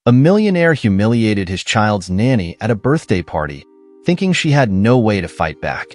A millionaire humiliated his child's nanny at a birthday party, thinking she had no way to fight back.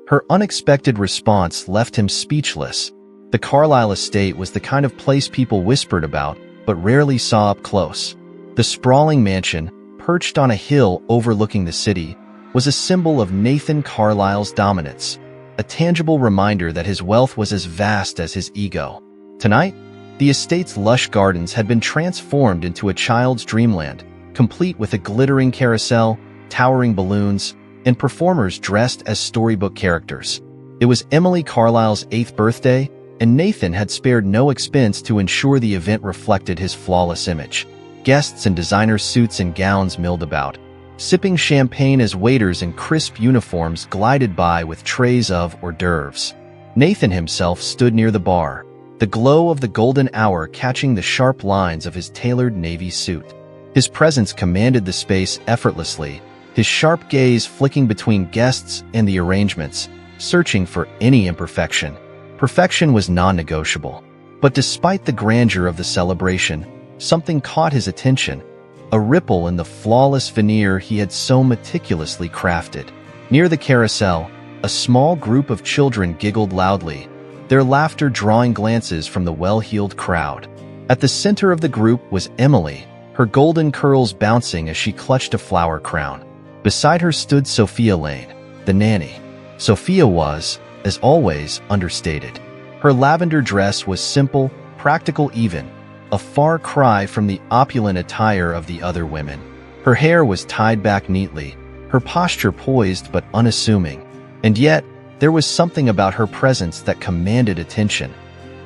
Her unexpected response left him speechless. The Carlisle estate was the kind of place people whispered about, but rarely saw up close. The sprawling mansion, perched on a hill overlooking the city, was a symbol of Nathan Carlisle's dominance, a tangible reminder that his wealth was as vast as his ego. Tonight, the estate's lush gardens had been transformed into a child's dreamland, complete with a glittering carousel, towering balloons, and performers dressed as storybook characters. It was Emily Carlisle's 8th birthday, and Nathan had spared no expense to ensure the event reflected his flawless image. Guests in designer suits and gowns milled about, sipping champagne as waiters in crisp uniforms glided by with trays of hors d'oeuvres. Nathan himself stood near the bar, the glow of the golden hour catching the sharp lines of his tailored navy suit. His presence commanded the space effortlessly, his sharp gaze flicking between guests and the arrangements, searching for any imperfection. Perfection was non-negotiable. But despite the grandeur of the celebration, something caught his attention, a ripple in the flawless veneer he had so meticulously crafted. Near the carousel, a small group of children giggled loudly, their laughter drawing glances from the well-heeled crowd. At the center of the group was Emily, her golden curls bouncing as she clutched a flower crown. Beside her stood Sophia Lane, the nanny. Sophia was, as always, understated. Her lavender dress was simple, practical even, a far cry from the opulent attire of the other women. Her hair was tied back neatly, her posture poised but unassuming. And yet, there was something about her presence that commanded attention,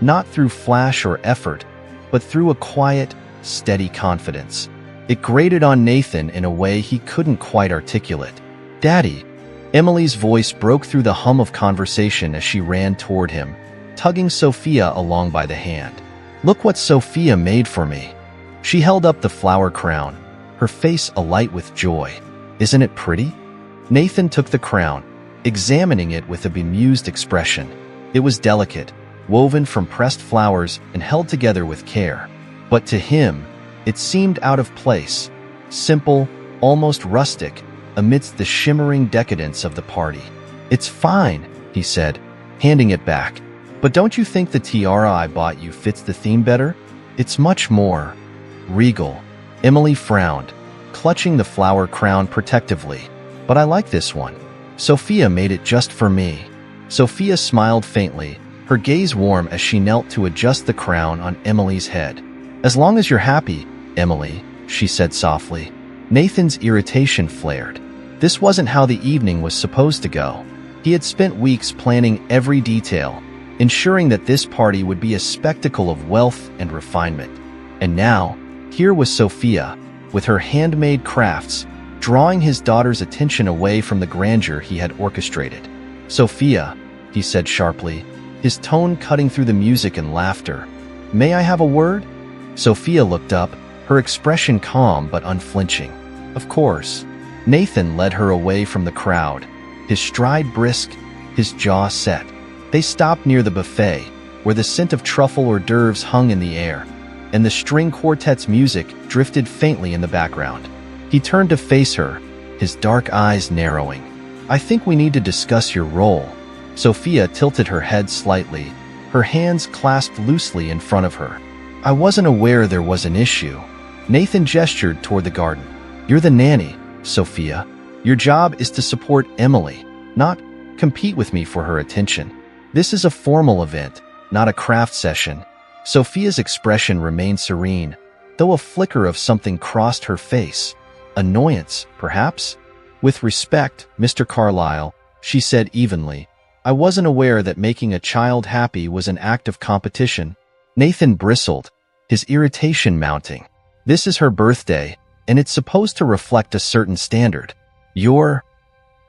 not through flash or effort, but through a quiet, steady confidence. It grated on Nathan in a way he couldn't quite articulate. "Daddy." Emily's voice broke through the hum of conversation as she ran toward him, tugging Sophia along by the hand. "Look what Sophia made for me." She held up the flower crown, her face alight with joy. "Isn't it pretty?" Nathan took the crown, examining it with a bemused expression. It was delicate, woven from pressed flowers and held together with care. But to him, it seemed out of place, simple, almost rustic, amidst the shimmering decadence of the party. "It's fine," he said, handing it back. "But don't you think the tiara I bought you fits the theme better? It's much more regal." Emily frowned, clutching the flower crown protectively. "But I like this one. Sophia made it just for me." Sophia smiled faintly, her gaze warm as she knelt to adjust the crown on Emily's head. "As long as you're happy, Emily," she said softly. Nathan's irritation flared. This wasn't how the evening was supposed to go. He had spent weeks planning every detail, ensuring that this party would be a spectacle of wealth and refinement. And now, here was Sophia, with her handmade crafts, drawing his daughter's attention away from the grandeur he had orchestrated. "Sophia," he said sharply, his tone cutting through the music and laughter. "May I have a word?" Sophia looked up, her expression calm but unflinching. "Of course." Nathan led her away from the crowd, his stride brisk, his jaw set. They stopped near the buffet, where the scent of truffle hors d'oeuvres hung in the air, and the string quartet's music drifted faintly in the background. He turned to face her, his dark eyes narrowing. "I think we need to discuss your role." Sophia tilted her head slightly, her hands clasped loosely in front of her. "I wasn't aware there was an issue." Nathan gestured toward the garden. "You're the nanny, Sophia. Your job is to support Emily, not compete with me for her attention. This is a formal event, not a craft session." Sophia's expression remained serene, though a flicker of something crossed her face. Annoyance, perhaps? "With respect, Mr. Carlisle," she said evenly, "I wasn't aware that making a child happy was an act of competition." Nathan bristled, his irritation mounting. "This is her birthday, and it's supposed to reflect a certain standard. Your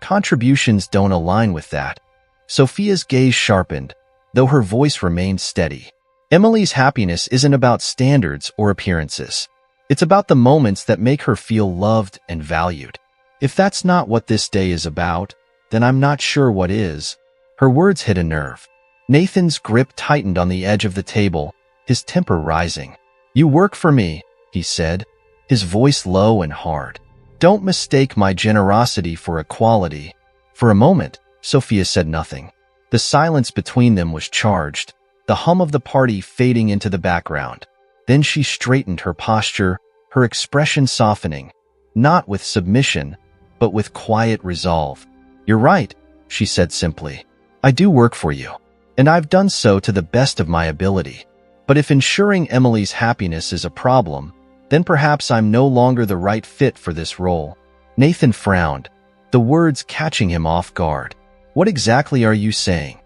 contributions don't align with that." Sophia's gaze sharpened, though her voice remained steady. "Emily's happiness isn't about standards or appearances. It's about the moments that make her feel loved and valued. If that's not what this day is about, then I'm not sure what is." Her words hit a nerve. Nathan's grip tightened on the edge of the table, his temper rising. "You work for me," he said, his voice low and hard. "Don't mistake my generosity for equality." For a moment, Sophia said nothing. The silence between them was charged, the hum of the party fading into the background. Then she straightened her posture, her expression softening, not with submission, but with quiet resolve. "You're right," she said simply. "I do work for you, and I've done so to the best of my ability. But if ensuring Emily's happiness is a problem, then perhaps I'm no longer the right fit for this role." Nathan frowned, the words catching him off guard. "What exactly are you saying?"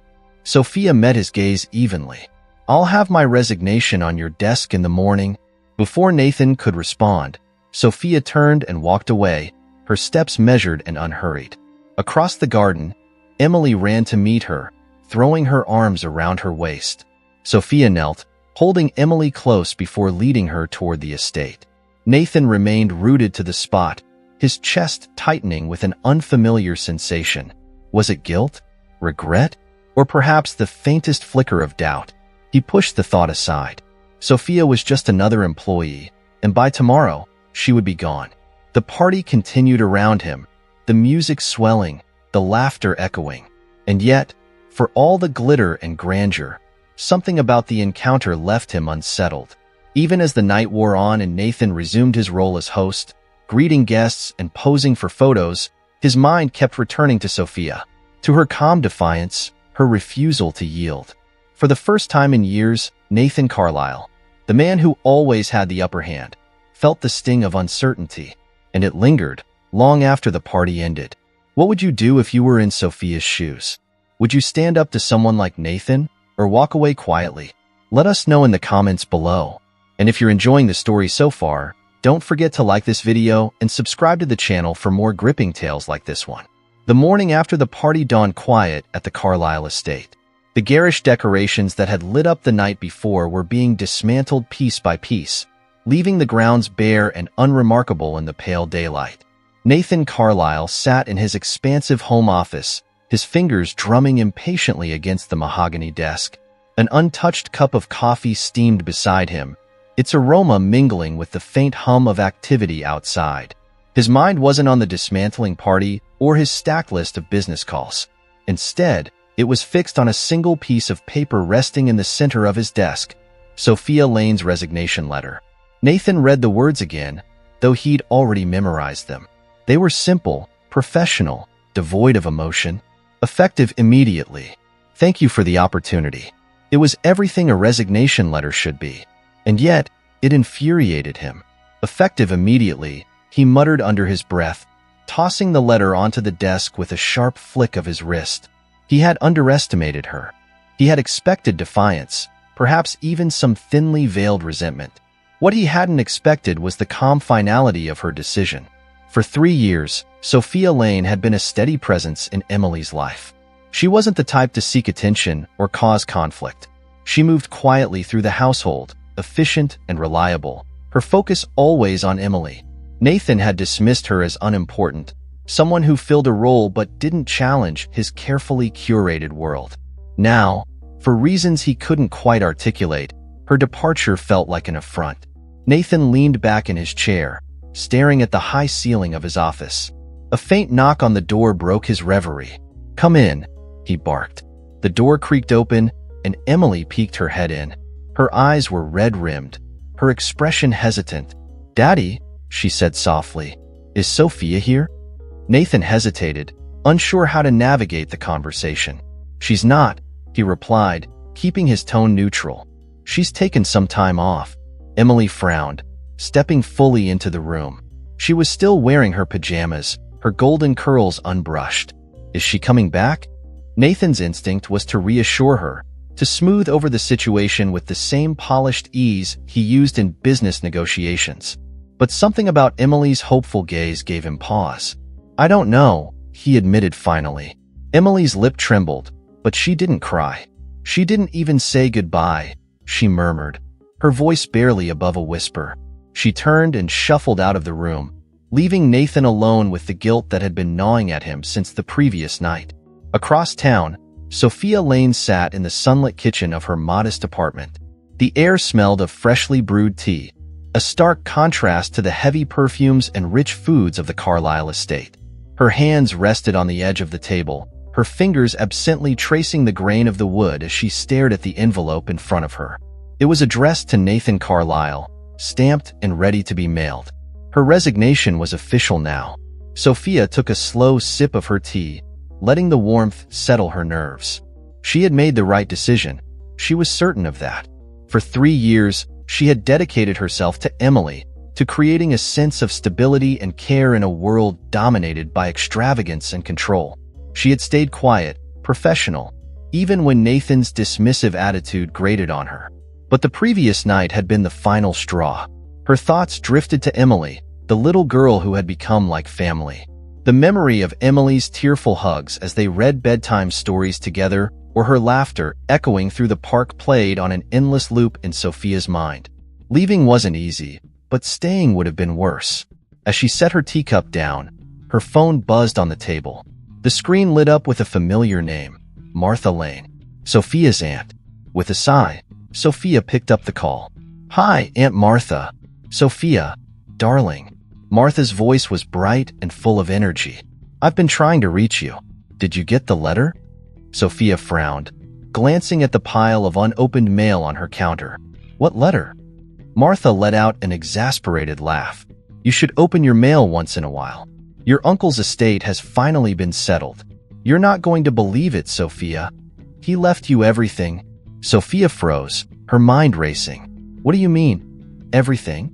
Sophia met his gaze evenly. "I'll have my resignation on your desk in the morning." Before Nathan could respond, Sophia turned and walked away, her steps measured and unhurried. Across the garden, Emily ran to meet her, throwing her arms around her waist. Sophia knelt, holding Emily close before leading her toward the estate. Nathan remained rooted to the spot, his chest tightening with an unfamiliar sensation. Was it guilt, regret, or perhaps the faintest flicker of doubt? He pushed the thought aside. Sophia was just another employee, and by tomorrow, she would be gone. The party continued around him, the music swelling, the laughter echoing. And yet, for all the glitter and grandeur, something about the encounter left him unsettled. Even as the night wore on and Nathan resumed his role as host, greeting guests and posing for photos, his mind kept returning to Sophia, to her calm defiance, her refusal to yield. For the first time in years, Nathan Carlyle, the man who always had the upper hand, felt the sting of uncertainty, and it lingered long after the party ended. What would you do if you were in Sophia's shoes? Would you stand up to someone like Nathan, or walk away quietly? Let us know in the comments below. And if you're enjoying the story so far, don't forget to like this video and subscribe to the channel for more gripping tales like this one. The morning after the party dawned quiet at the Carlyle estate. The garish decorations that had lit up the night before were being dismantled piece by piece, leaving the grounds bare and unremarkable in the pale daylight. Nathan Carlyle sat in his expansive home office, his fingers drumming impatiently against the mahogany desk. An untouched cup of coffee steamed beside him, its aroma mingling with the faint hum of activity outside. His mind wasn't on the dismantling party or his stacked list of business calls. Instead, it was fixed on a single piece of paper resting in the center of his desk, Sophia Lane's resignation letter. Nathan read the words again, though he'd already memorized them. They were simple, professional, devoid of emotion, effective immediately. "Thank you for the opportunity." It was everything a resignation letter should be, and yet it infuriated him. "Effective immediately," he muttered under his breath, tossing the letter onto the desk with a sharp flick of his wrist. He had underestimated her. He had expected defiance, perhaps even some thinly veiled resentment. What he hadn't expected was the calm finality of her decision. For 3 years, Sophia Lane had been a steady presence in Emily's life. She wasn't the type to seek attention or cause conflict. She moved quietly through the household, efficient and reliable, her focus always on Emily. Nathan had dismissed her as unimportant, someone who filled a role but didn't challenge his carefully curated world. Now, for reasons he couldn't quite articulate, her departure felt like an affront. Nathan leaned back in his chair, staring at the high ceiling of his office. A faint knock on the door broke his reverie. "Come in," he barked. The door creaked open, and Emily peeked her head in. Her eyes were red-rimmed, her expression hesitant. "Daddy," she said softly, "is Sophia here?" Nathan hesitated, unsure how to navigate the conversation. "She's not," he replied, keeping his tone neutral. "She's taken some time off." Emily frowned, stepping fully into the room. She was still wearing her pajamas, her golden curls unbrushed. "Is she coming back?" Nathan's instinct was to reassure her, to smooth over the situation with the same polished ease he used in business negotiations. But something about Emily's hopeful gaze gave him pause. "I don't know," he admitted finally. Emily's lip trembled, but she didn't cry. She didn't even say goodbye, she murmured, her voice barely above a whisper. She turned and shuffled out of the room, leaving Nathan alone with the guilt that had been gnawing at him since the previous night. Across town, Sophia Lane sat in the sunlit kitchen of her modest apartment. The air smelled of freshly brewed tea, a stark contrast to the heavy perfumes and rich foods of the Carlyle estate. Her hands rested on the edge of the table, her fingers absently tracing the grain of the wood as she stared at the envelope in front of her. It was addressed to Nathan Carlyle, stamped and ready to be mailed. Her resignation was official now. Sophia took a slow sip of her tea, letting the warmth settle her nerves. She had made the right decision. She was certain of that. For 3 years, she had dedicated herself to Emily, to creating a sense of stability and care in a world dominated by extravagance and control. She had stayed quiet, professional, even when Nathan's dismissive attitude grated on her. But the previous night had been the final straw. Her thoughts drifted to Emily, the little girl who had become like family. The memory of Emily's tearful hugs as they read bedtime stories together, or her laughter echoing through the park, played on an endless loop in Sophia's mind. Leaving wasn't easy, but staying would have been worse. As she set her teacup down, her phone buzzed on the table. The screen lit up with a familiar name, Martha Lane, Sophia's aunt. With a sigh, Sophia picked up the call. "Hi, Aunt Martha." "Sophia, darling." Martha's voice was bright and full of energy. "I've been trying to reach you. Did you get the letter?" Sophia frowned, glancing at the pile of unopened mail on her counter. "What letter?" Martha let out an exasperated laugh. "You should open your mail once in a while. Your uncle's estate has finally been settled. You're not going to believe it, Sophia. He left you everything." Sophia froze, her mind racing. "What do you mean? Everything?"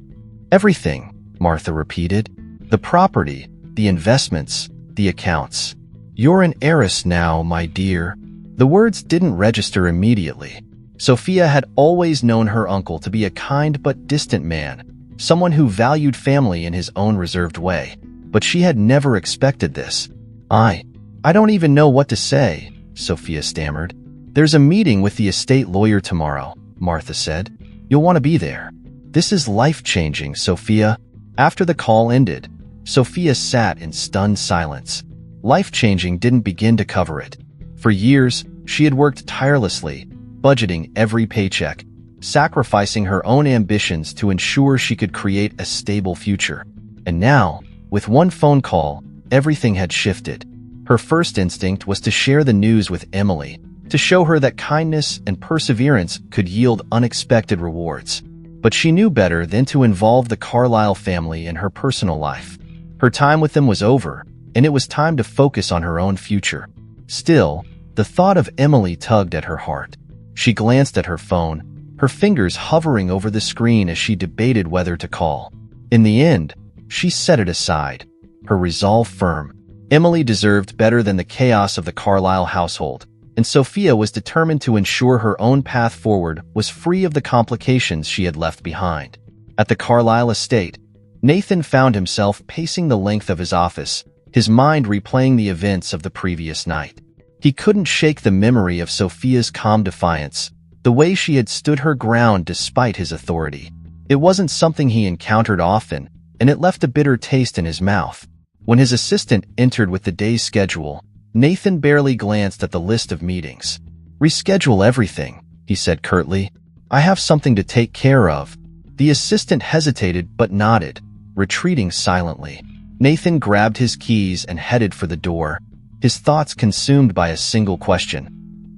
"Everything," Martha repeated. "The property, the investments, the accounts. You're an heiress now, my dear." The words didn't register immediately. Sophia had always known her uncle to be a kind but distant man, someone who valued family in his own reserved way. But she had never expected this. I don't even know what to say," Sophia stammered. "There's a meeting with the estate lawyer tomorrow," Martha said. "You'll want to be there. This is life-changing, Sophia." After the call ended, Sophia sat in stunned silence. Life-changing didn't begin to cover it. For years, she had worked tirelessly, budgeting every paycheck, sacrificing her own ambitions to ensure she could create a stable future. And now, with one phone call, everything had shifted. Her first instinct was to share the news with Emily, to show her that kindness and perseverance could yield unexpected rewards. But she knew better than to involve the Carlyle family in her personal life. Her time with them was over, and it was time to focus on her own future. Still, the thought of Emily tugged at her heart. She glanced at her phone, her fingers hovering over the screen as she debated whether to call. In the end, she set it aside, her resolve firm. Emily deserved better than the chaos of the Carlyle household, and Sophia was determined to ensure her own path forward was free of the complications she had left behind. At the Carlyle estate, Nathan found himself pacing the length of his office, his mind replaying the events of the previous night. He couldn't shake the memory of Sophia's calm defiance, the way she had stood her ground despite his authority. It wasn't something he encountered often, and it left a bitter taste in his mouth. When his assistant entered with the day's schedule, Nathan barely glanced at the list of meetings. "Reschedule everything," he said curtly. "I have something to take care of." The assistant hesitated but nodded, retreating silently. Nathan grabbed his keys and headed for the door, his thoughts consumed by a single question.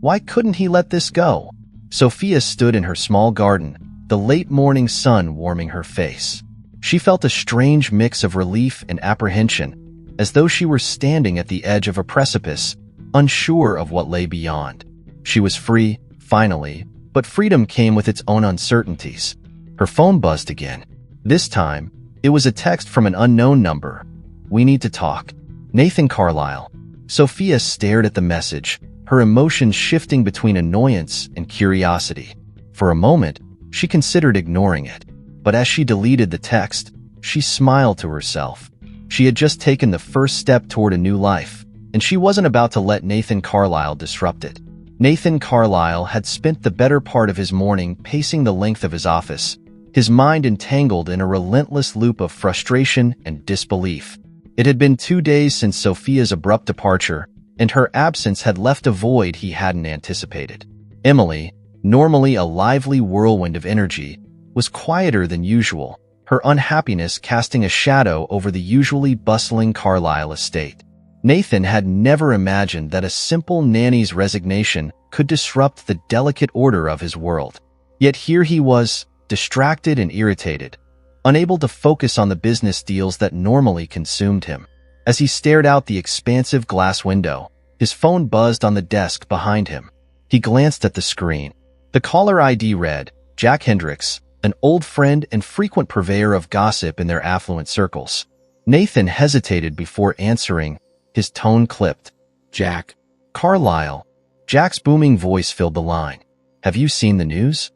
Why couldn't he let this go? Sophia stood in her small garden, the late morning sun warming her face. She felt a strange mix of relief and apprehension, as though she were standing at the edge of a precipice, unsure of what lay beyond. She was free, finally, but freedom came with its own uncertainties. Her phone buzzed again. This time, it was a text from an unknown number. "We need to talk. Nathan Carlyle." Sophia stared at the message, her emotions shifting between annoyance and curiosity. For a moment, she considered ignoring it. But as she deleted the text, she smiled to herself. She had just taken the first step toward a new life, and she wasn't about to let Nathan Carlyle disrupt it. Nathan Carlyle had spent the better part of his morning pacing the length of his office, his mind entangled in a relentless loop of frustration and disbelief. It had been 2 days since Sophia's abrupt departure, and her absence had left a void he hadn't anticipated. Emily, normally a lively whirlwind of energy, was quieter than usual, her unhappiness casting a shadow over the usually bustling Carlisle estate. Nathan had never imagined that a simple nanny's resignation could disrupt the delicate order of his world. Yet here he was, distracted and irritated, unable to focus on the business deals that normally consumed him. As he stared out the expansive glass window, his phone buzzed on the desk behind him. He glanced at the screen. The caller ID read, Jack Hendricks, an old friend and frequent purveyor of gossip in their affluent circles. Nathan hesitated before answering, his tone clipped. Jack. Carlisle. Jack's booming voice filled the line. Have you seen the news?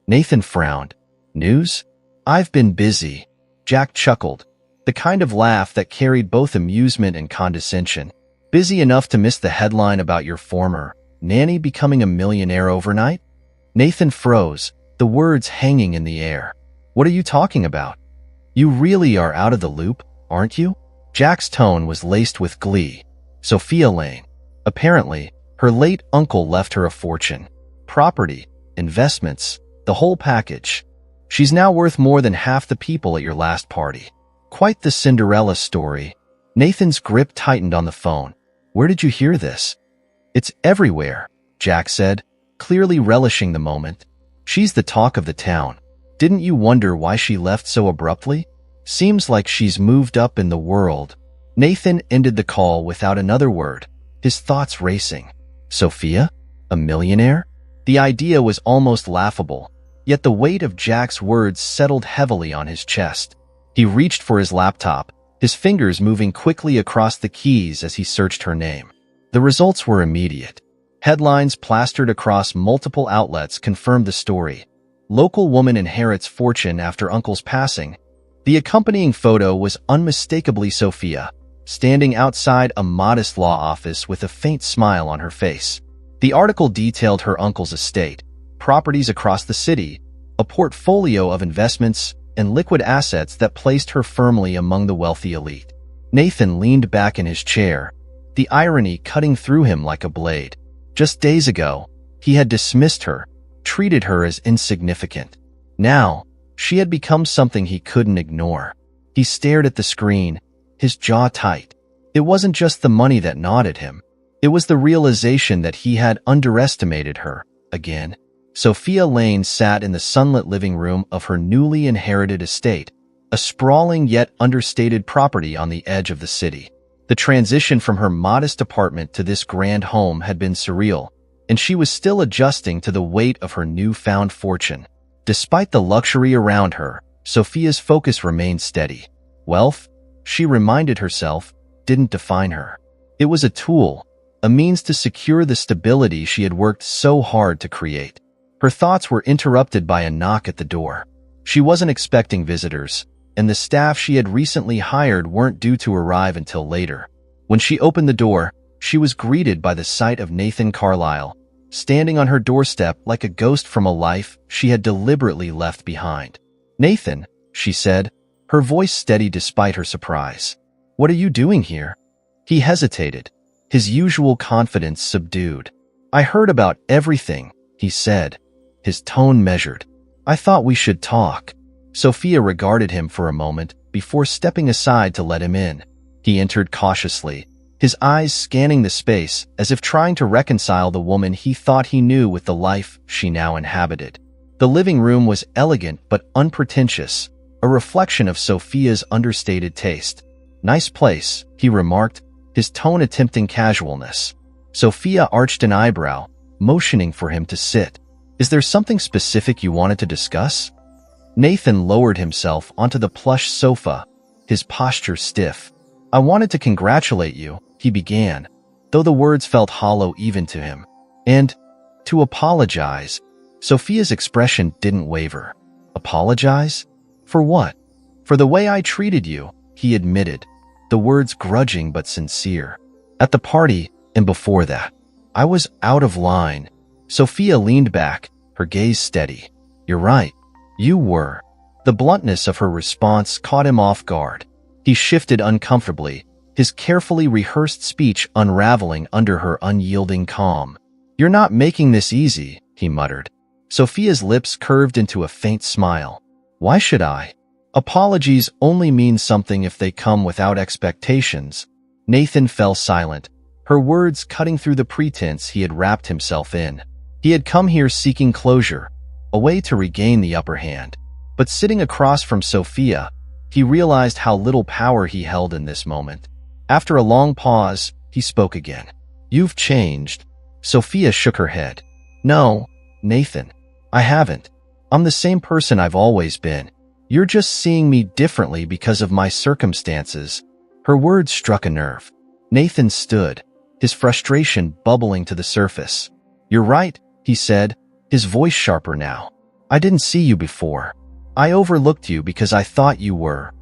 Nathan frowned. News? I've been busy. Jack chuckled, the kind of laugh that carried both amusement and condescension. Busy enough to miss the headline about your former nanny becoming a millionaire overnight? Nathan froze, the words hanging in the air. What are you talking about? You really are out of the loop, aren't you? Jack's tone was laced with glee. Sophia Lane. Apparently, her late uncle left her a fortune. Property, investments, the whole package. She's now worth more than half the people at your last party. Quite the Cinderella story. Nathan's grip tightened on the phone. Where did you hear this? It's everywhere, Jack said, clearly relishing the moment. She's the talk of the town. Didn't you wonder why she left so abruptly? Seems like she's moved up in the world. Nathan ended the call without another word, his thoughts racing. Sophia? A millionaire? The idea was almost laughable, yet the weight of Jack's words settled heavily on his chest. He reached for his laptop, his fingers moving quickly across the keys as he searched her name. The results were immediate. Headlines plastered across multiple outlets confirmed the story. Local woman inherits fortune after uncle's passing. The accompanying photo was unmistakably Sophia, standing outside a modest law office with a faint smile on her face. The article detailed her uncle's estate, properties across the city, a portfolio of investments, and liquid assets that placed her firmly among the wealthy elite. Nathan leaned back in his chair, the irony cutting through him like a blade. Just days ago, he had dismissed her, treated her as insignificant. Now, she had become something he couldn't ignore. He stared at the screen, his jaw tight. It wasn't just the money that gnawed at him. It was the realization that he had underestimated her, again. Sophia Lane sat in the sunlit living room of her newly inherited estate, a sprawling yet understated property on the edge of the city. The transition from her modest apartment to this grand home had been surreal, and she was still adjusting to the weight of her newfound fortune. Despite the luxury around her, Sophia's focus remained steady. Wealth, she reminded herself, didn't define her. It was a tool, a means to secure the stability she had worked so hard to create. Her thoughts were interrupted by a knock at the door. She wasn't expecting visitors, and the staff she had recently hired weren't due to arrive until later. When she opened the door, she was greeted by the sight of Nathan Carlisle, standing on her doorstep like a ghost from a life she had deliberately left behind. Nathan, she said, her voice steady despite her surprise. What are you doing here? He hesitated, his usual confidence subdued. I heard about everything, he said, his tone measured. I thought we should talk. Sophia regarded him for a moment before stepping aside to let him in. He entered cautiously, his eyes scanning the space as if trying to reconcile the woman he thought he knew with the life she now inhabited. The living room was elegant but unpretentious, a reflection of Sophia's understated taste. Nice place, he remarked, his tone attempting casualness. Sophia arched an eyebrow, motioning for him to sit. Is there something specific you wanted to discuss? Nathan lowered himself onto the plush sofa, his posture stiff. I wanted to congratulate you, he began, though the words felt hollow even to him. And to apologize. Sophia's expression didn't waver. Apologize? For what? For the way I treated you, he admitted, the words grudging but sincere. At the party, and before that, I was out of line. Sophia leaned back, her gaze steady. You're right. You were. The bluntness of her response caught him off guard. He shifted uncomfortably, his carefully rehearsed speech unraveling under her unyielding calm. You're not making this easy, he muttered. Sophia's lips curved into a faint smile. Why should I? Apologies only mean something if they come without expectations. Nathan fell silent, her words cutting through the pretense he had wrapped himself in. He had come here seeking closure, a way to regain the upper hand. But sitting across from Sophia, he realized how little power he held in this moment. After a long pause, he spoke again. "You've changed." Sophia shook her head. "No, Nathan, I haven't. I'm the same person I've always been. You're just seeing me differently because of my circumstances." Her words struck a nerve. Nathan stood, his frustration bubbling to the surface. "You're right," he said, his voice sharper now. "I didn't see you before. I overlooked you because I thought you were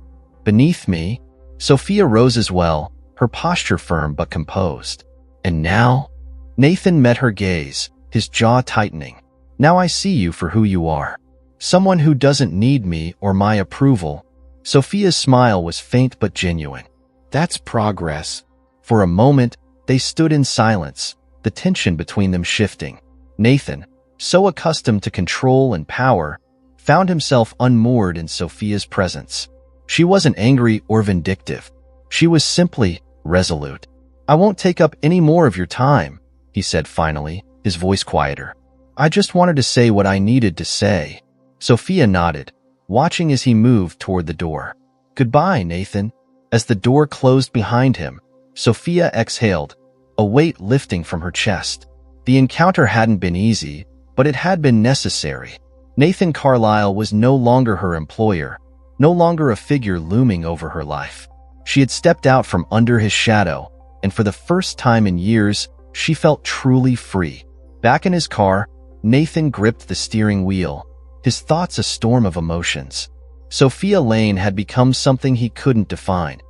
beneath me." Sophia rose as well, her posture firm but composed. "And now?" Nathan met her gaze, his jaw tightening. "Now I see you for who you are. Someone who doesn't need me or my approval." Sophia's smile was faint but genuine. "That's progress." For a moment, they stood in silence, the tension between them shifting. Nathan, so accustomed to control and power, found himself unmoored in Sophia's presence. She wasn't angry or vindictive. She was simply resolute. "I won't take up any more of your time," he said finally, his voice quieter. "I just wanted to say what I needed to say." Sophia nodded, watching as he moved toward the door. "Goodbye, Nathan." As the door closed behind him, Sophia exhaled, a weight lifting from her chest. The encounter hadn't been easy, but it had been necessary. Nathan Carlyle was no longer her employer, no longer a figure looming over her life. She had stepped out from under his shadow, and for the first time in years, she felt truly free. Back in his car, Nathan gripped the steering wheel, his thoughts a storm of emotions. Sophia Lane had become something he couldn't define,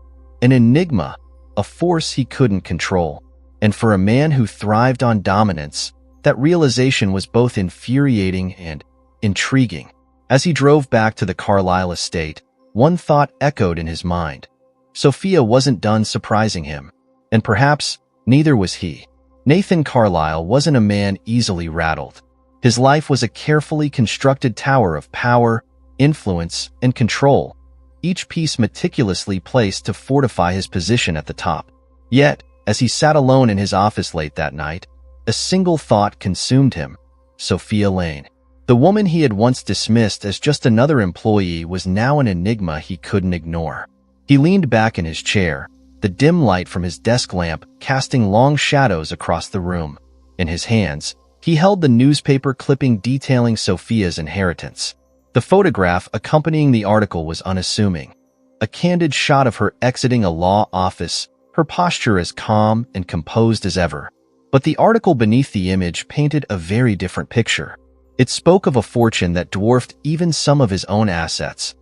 an enigma, a force he couldn't control. And for a man who thrived on dominance, that realization was both infuriating and intriguing. As he drove back to the Carlyle estate, one thought echoed in his mind. Sophia wasn't done surprising him, and perhaps neither was he. Nathan Carlyle wasn't a man easily rattled. His life was a carefully constructed tower of power, influence, and control, each piece meticulously placed to fortify his position at the top. Yet, as he sat alone in his office late that night, a single thought consumed him: Sophia Lane. The woman he had once dismissed as just another employee was now an enigma he couldn't ignore. He leaned back in his chair, the dim light from his desk lamp casting long shadows across the room. In his hands, he held the newspaper clipping detailing Sophia's inheritance. The photograph accompanying the article was unassuming. A candid shot of her exiting a law office, her posture as calm and composed as ever. But the article beneath the image painted a very different picture. It spoke of a fortune that dwarfed even some of his own assets.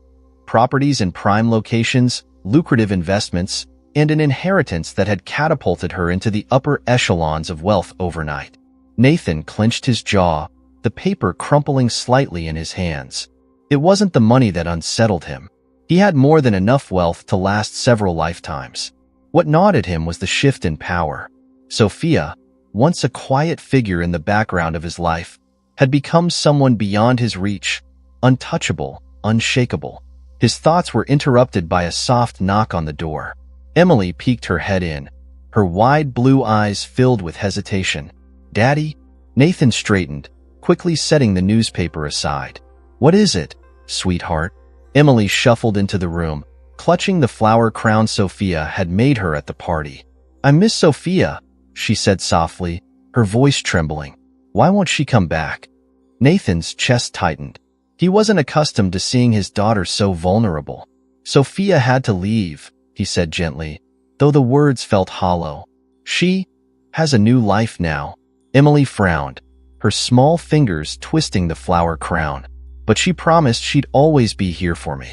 Properties in prime locations, lucrative investments, and an inheritance that had catapulted her into the upper echelons of wealth overnight. Nathan clenched his jaw, the paper crumpling slightly in his hands. It wasn't the money that unsettled him. He had more than enough wealth to last several lifetimes. What gnawed at him was the shift in power. Sophia, once a quiet figure in the background of his life, had become someone beyond his reach, untouchable, unshakable. His thoughts were interrupted by a soft knock on the door. Emily peeked her head in, her wide blue eyes filled with hesitation. "Daddy?" Nathan straightened, quickly setting the newspaper aside. "What is it, sweetheart?" Emily shuffled into the room, clutching the flower crown Sophia had made her at the party. "I miss Sophia," she said softly, her voice trembling. "Why won't she come back?" Nathan's chest tightened. He wasn't accustomed to seeing his daughter so vulnerable. "Sophia had to leave," he said gently, though the words felt hollow. "She has a new life now." Emily frowned, her small fingers twisting the flower crown. "But she promised she'd always be here for me."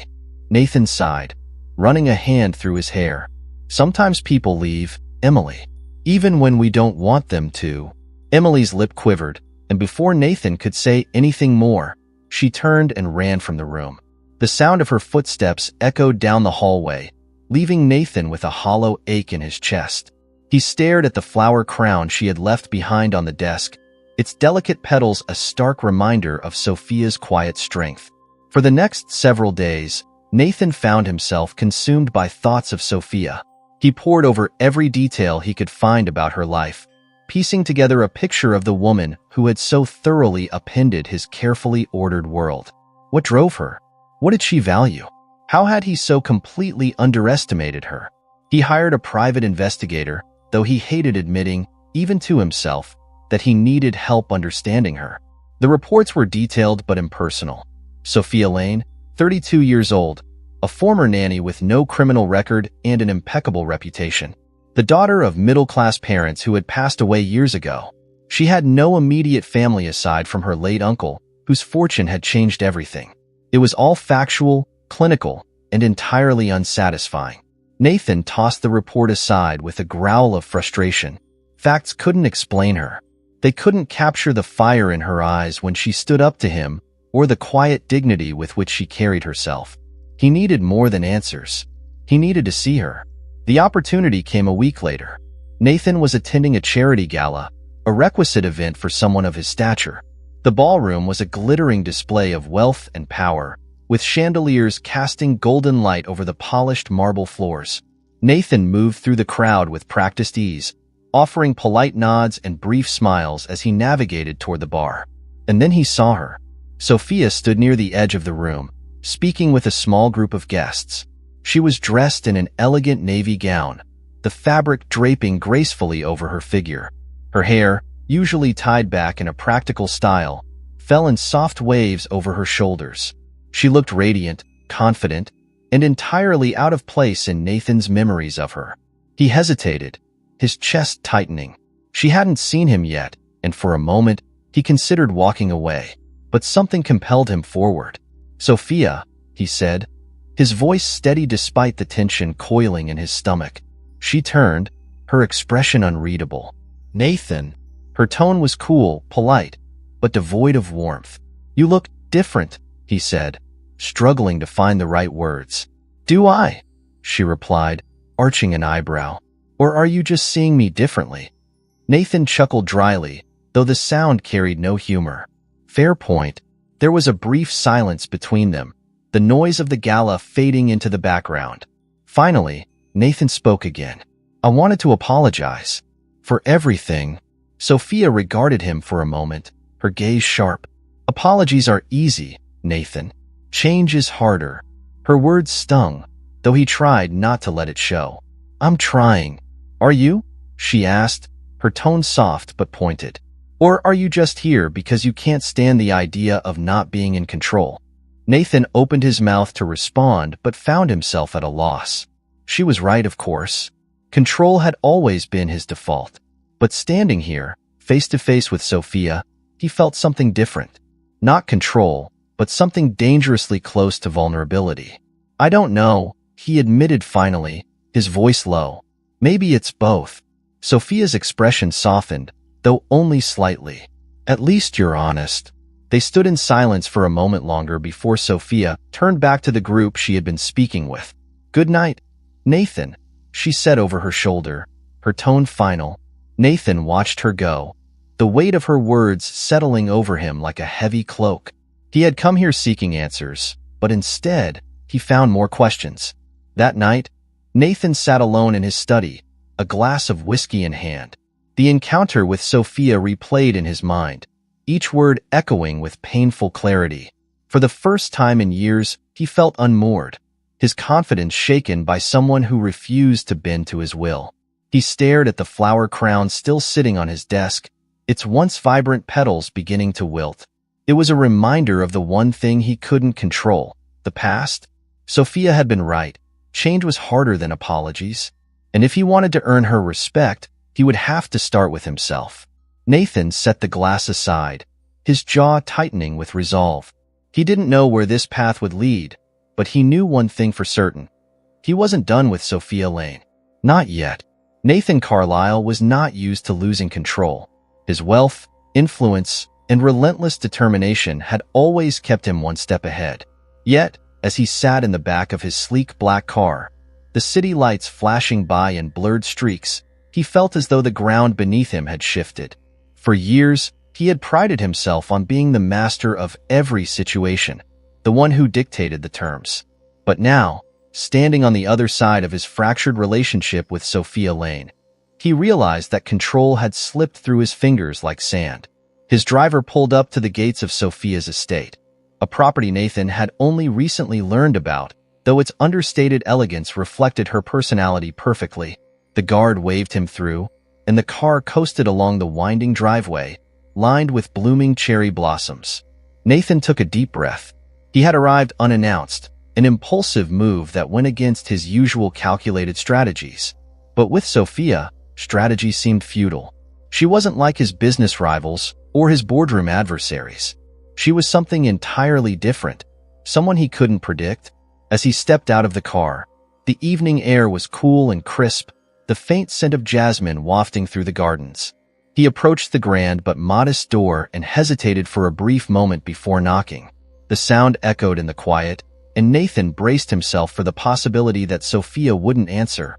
Nathan sighed, running a hand through his hair. "Sometimes people leave, Emily, even when we don't want them to." Emily's lip quivered, and before Nathan could say anything more, she turned and ran from the room. The sound of her footsteps echoed down the hallway, leaving Nathan with a hollow ache in his chest. He stared at the flower crown she had left behind on the desk, its delicate petals a stark reminder of Sophia's quiet strength. For the next several days, Nathan found himself consumed by thoughts of Sophia. He pored over every detail he could find about her life, piecing together a picture of the woman who had so thoroughly upended his carefully ordered world. What drove her? What did she value? How had he so completely underestimated her? He hired a private investigator, though he hated admitting, even to himself, that he needed help understanding her. The reports were detailed but impersonal. Sophia Lane, 32 years old, a former nanny with no criminal record and an impeccable reputation. The daughter of middle-class parents who had passed away years ago. She had no immediate family aside from her late uncle, whose fortune had changed everything. It was all factual, clinical, and entirely unsatisfying. Nathan tossed the report aside with a growl of frustration. Facts couldn't explain her. They couldn't capture the fire in her eyes when she stood up to him, or the quiet dignity with which she carried herself. He needed more than answers. He needed to see her. The opportunity came a week later. Nathan was attending a charity gala, a requisite event for someone of his stature. The ballroom was a glittering display of wealth and power, with chandeliers casting golden light over the polished marble floors. Nathan moved through the crowd with practiced ease, offering polite nods and brief smiles as he navigated toward the bar. And then he saw her. Sophia stood near the edge of the room, speaking with a small group of guests. She was dressed in an elegant navy gown, the fabric draping gracefully over her figure. Her hair, usually tied back in a practical style, fell in soft waves over her shoulders. She looked radiant, confident, and entirely out of place in Nathan's memories of her. He hesitated, his chest tightening. She hadn't seen him yet, and for a moment, he considered walking away. But something compelled him forward. "Sophia," he said, his voice steady despite the tension coiling in his stomach. She turned, her expression unreadable. "Nathan." Her tone was cool, polite, but devoid of warmth. "You look different," he said, struggling to find the right words. "Do I?" she replied, arching an eyebrow. "Or are you just seeing me differently?" Nathan chuckled dryly, though the sound carried no humor. Fair point. There was a brief silence between them, the noise of the gala fading into the background. Finally, Nathan spoke again. "I wanted to apologize. For everything." Sophia regarded him for a moment, her gaze sharp. "Apologies are easy, Nathan. Change is harder." Her words stung, though he tried not to let it show. "I'm trying." "Are you?" she asked, her tone soft but pointed. "Or are you just here because you can't stand the idea of not being in control?" Nathan opened his mouth to respond but found himself at a loss. She was right, of course. Control had always been his default. But standing here, face to face with Sophia, he felt something different. Not control, but something dangerously close to vulnerability. "I don't know," he admitted finally, his voice low. "Maybe it's both." Sophia's expression softened, though only slightly. "At least you're honest." They stood in silence for a moment longer before Sophia turned back to the group she had been speaking with. "Good night, Nathan," she said over her shoulder, her tone final. Nathan watched her go, the weight of her words settling over him like a heavy cloak. He had come here seeking answers, but instead, he found more questions. That night, Nathan sat alone in his study, a glass of whiskey in hand. The encounter with Sophia replayed in his mind, each word echoing with painful clarity. For the first time in years, he felt unmoored, his confidence shaken by someone who refused to bend to his will. He stared at the flower crown still sitting on his desk, its once vibrant petals beginning to wilt. It was a reminder of the one thing he couldn't control, the past. Sophia had been right. Change was harder than apologies. And if he wanted to earn her respect, he would have to start with himself. Nathan set the glass aside, his jaw tightening with resolve. He didn't know where this path would lead, but he knew one thing for certain. He wasn't done with Sophia Lane. Not yet. Nathan Carlisle was not used to losing control. His wealth, influence, and relentless determination had always kept him one step ahead. Yet, as he sat in the back of his sleek black car, the city lights flashing by in blurred streaks, he felt as though the ground beneath him had shifted. For years, he had prided himself on being the master of every situation, the one who dictated the terms. But now, standing on the other side of his fractured relationship with Sophia Lane, he realized that control had slipped through his fingers like sand. His driver pulled up to the gates of Sophia's estate, a property Nathan had only recently learned about, though its understated elegance reflected her personality perfectly. The guard waved him through, and the car coasted along the winding driveway, lined with blooming cherry blossoms. Nathan took a deep breath. He had arrived unannounced, an impulsive move that went against his usual calculated strategies. But with Sophia, strategy seemed futile. She wasn't like his business rivals or his boardroom adversaries. She was something entirely different, someone he couldn't predict. As he stepped out of the car, the evening air was cool and crisp, the faint scent of jasmine wafting through the gardens. He approached the grand but modest door and hesitated for a brief moment before knocking. The sound echoed in the quiet, and Nathan braced himself for the possibility that Sophia wouldn't answer,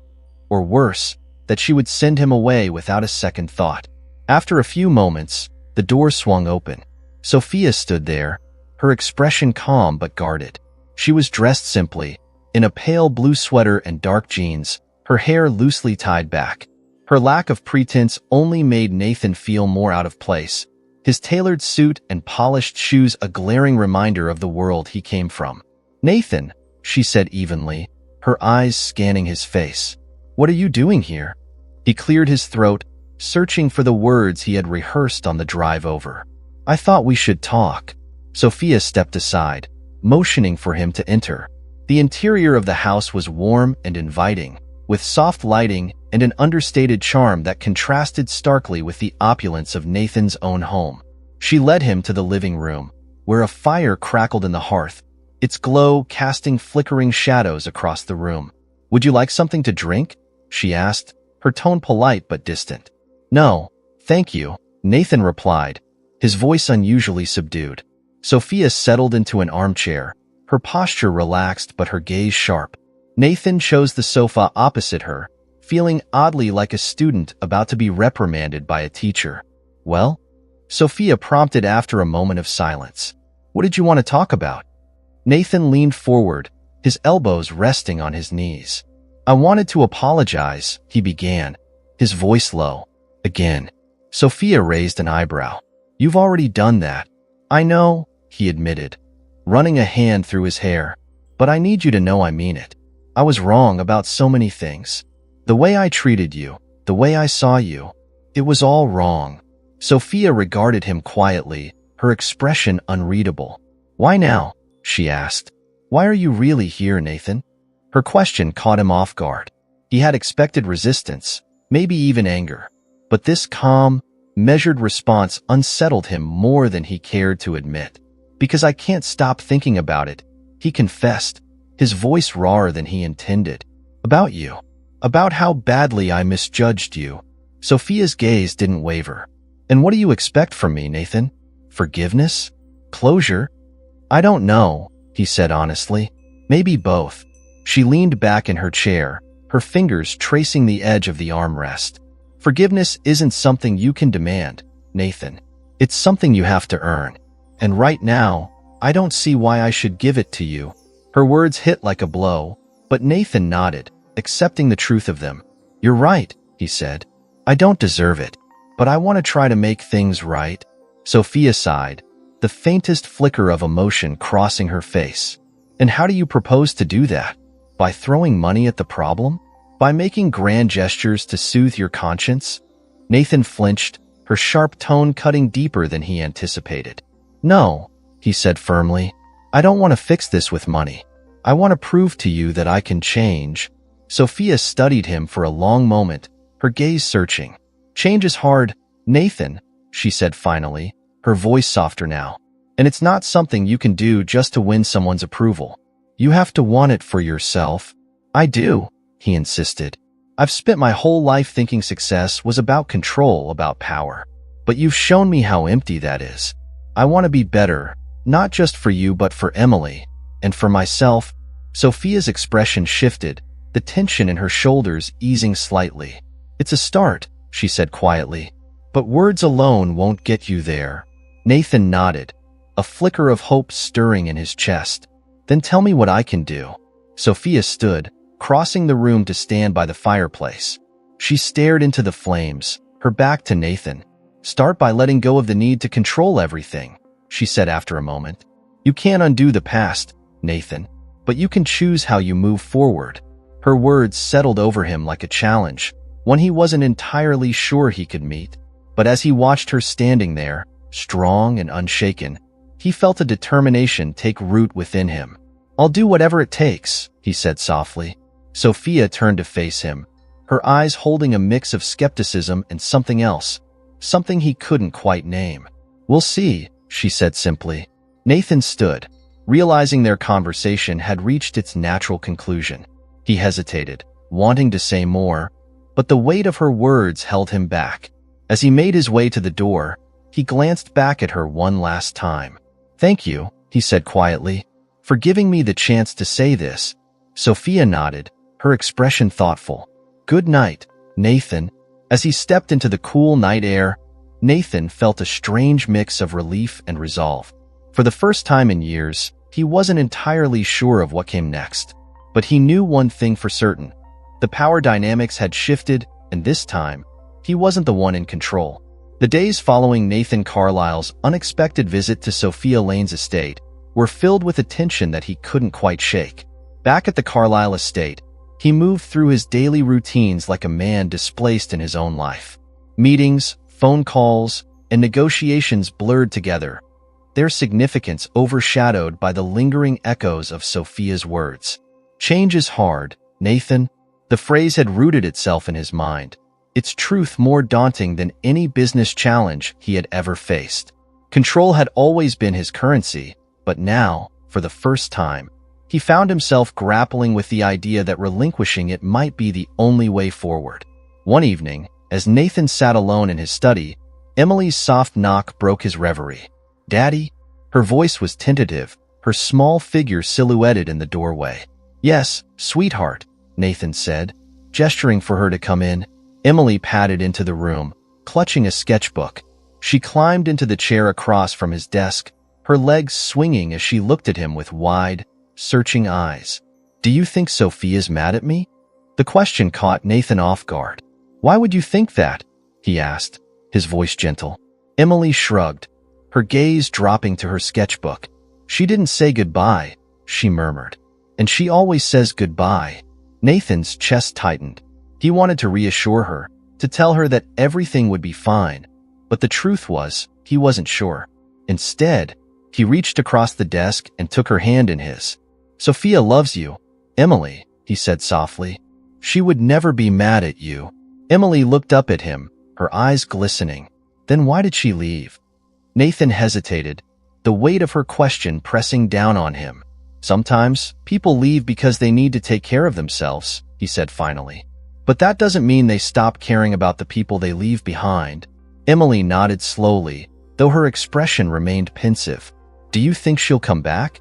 or worse, that she would send him away without a second thought. After a few moments, the door swung open. Sophia stood there, her expression calm but guarded. She was dressed simply, in a pale blue sweater and dark jeans, her hair loosely tied back. Her lack of pretense only made Nathan feel more out of place, his tailored suit and polished shoes a glaring reminder of the world he came from. "Nathan," she said evenly, her eyes scanning his face. "What are you doing here?" He cleared his throat, searching for the words he had rehearsed on the drive over. "I thought we should talk." Sophia stepped aside, motioning for him to enter. The interior of the house was warm and inviting, with soft lighting and an understated charm that contrasted starkly with the opulence of Nathan's own home. She led him to the living room, where a fire crackled in the hearth, its glow casting flickering shadows across the room. "Would you like something to drink?" she asked, her tone polite but distant. "No, thank you," Nathan replied, his voice unusually subdued. Sophia settled into an armchair, her posture relaxed but her gaze sharp. Nathan chose the sofa opposite her, feeling oddly like a student about to be reprimanded by a teacher. "Well?" Sophia prompted after a moment of silence. "What did you want to talk about?" Nathan leaned forward, his elbows resting on his knees. "I wanted to apologize," he began, his voice low. "Again?" Sophia raised an eyebrow. "You've already done that." "I know," he admitted, running a hand through his hair. "But I need you to know I mean it. I was wrong about so many things. The way I treated you, the way I saw you, it was all wrong." Sophia regarded him quietly, her expression unreadable. "Why now?" she asked. "Why are you really here, Nathan?" Her question caught him off guard. He had expected resistance, maybe even anger. But this calm, measured response unsettled him more than he cared to admit. "Because I can't stop thinking about it," he confessed, his voice rawer than he intended. "About you. About how badly I misjudged you." Sophia's gaze didn't waver. "And what do you expect from me, Nathan? Forgiveness? Closure?" "I don't know," he said honestly. "Maybe both." She leaned back in her chair, her fingers tracing the edge of the armrest. "Forgiveness isn't something you can demand, Nathan. It's something you have to earn. And right now, I don't see why I should give it to you." Her words hit like a blow, but Nathan nodded, accepting the truth of them. "You're right," he said. "I don't deserve it, but I want to try to make things right." Sophia sighed, the faintest flicker of emotion crossing her face. "And how do you propose to do that? By throwing money at the problem? By making grand gestures to soothe your conscience?" Nathan flinched, her sharp tone cutting deeper than he anticipated. "No," he said firmly. "I don't want to fix this with money. I want to prove to you that I can change." Sophia studied him for a long moment, her gaze searching. "Change is hard, Nathan," she said finally, her voice softer now. "And it's not something you can do just to win someone's approval. You have to want it for yourself." "I do," he insisted. "I've spent my whole life thinking success was about control, about power. But you've shown me how empty that is. I want to be better, not just for you but for Emily, and for myself." Sophia's expression shifted, the tension in her shoulders easing slightly. "It's a start," she said quietly. "But words alone won't get you there." Nathan nodded, a flicker of hope stirring in his chest. "Then tell me what I can do." Sophia stood, crossing the room to stand by the fireplace. She stared into the flames, her back to Nathan. "Start by letting go of the need to control everything," she said after a moment. "You can't undo the past, Nathan, but you can choose how you move forward." Her words settled over him like a challenge, one he wasn't entirely sure he could meet. But as he watched her standing there, strong and unshaken, he felt a determination take root within him. "I'll do whatever it takes," he said softly. Sophia turned to face him, her eyes holding a mix of skepticism and something else, something he couldn't quite name. "We'll see," she said simply. Nathan stood, realizing their conversation had reached its natural conclusion. He hesitated, wanting to say more, but the weight of her words held him back. As he made his way to the door, he glanced back at her one last time. "Thank you," he said quietly, "for giving me the chance to say this." Sophia nodded, her expression thoughtful. "Good night, Nathan." As he stepped into the cool night air, Nathan felt a strange mix of relief and resolve. For the first time in years, he wasn't entirely sure of what came next. But he knew one thing for certain. The power dynamics had shifted, and this time, he wasn't the one in control. The days following Nathan Carlisle's unexpected visit to Sophia Lane's estate were filled with a tension that he couldn't quite shake. Back at the Carlisle estate, he moved through his daily routines like a man displaced in his own life. Meetings, phone calls, and negotiations blurred together, their significance overshadowed by the lingering echoes of Sophia's words. "Change is hard, Nathan." The phrase had rooted itself in his mind, its truth more daunting than any business challenge he had ever faced. Control had always been his currency, but now, for the first time, he found himself grappling with the idea that relinquishing it might be the only way forward. One evening, as Nathan sat alone in his study, Emily's soft knock broke his reverie. "Daddy?" Her voice was tentative, her small figure silhouetted in the doorway. "Yes, sweetheart," Nathan said, gesturing for her to come in. Emily padded into the room, clutching a sketchbook. She climbed into the chair across from his desk, her legs swinging as she looked at him with wide, searching eyes. "Do you think Sophia's mad at me?" The question caught Nathan off guard. "Why would you think that?" he asked, his voice gentle. Emily shrugged, her gaze dropping to her sketchbook. "She didn't say goodbye," she murmured. "And she always says goodbye." Nathan's chest tightened. He wanted to reassure her, to tell her that everything would be fine, but the truth was, he wasn't sure. Instead, he reached across the desk and took her hand in his. "Sophia loves you, Emily," he said softly. "She would never be mad at you." Emily looked up at him, her eyes glistening. "Then why did she leave?" Nathan hesitated, the weight of her question pressing down on him. "Sometimes, people leave because they need to take care of themselves," he said finally. "But that doesn't mean they stop caring about the people they leave behind." Emily nodded slowly, though her expression remained pensive. "Do you think she'll come back?"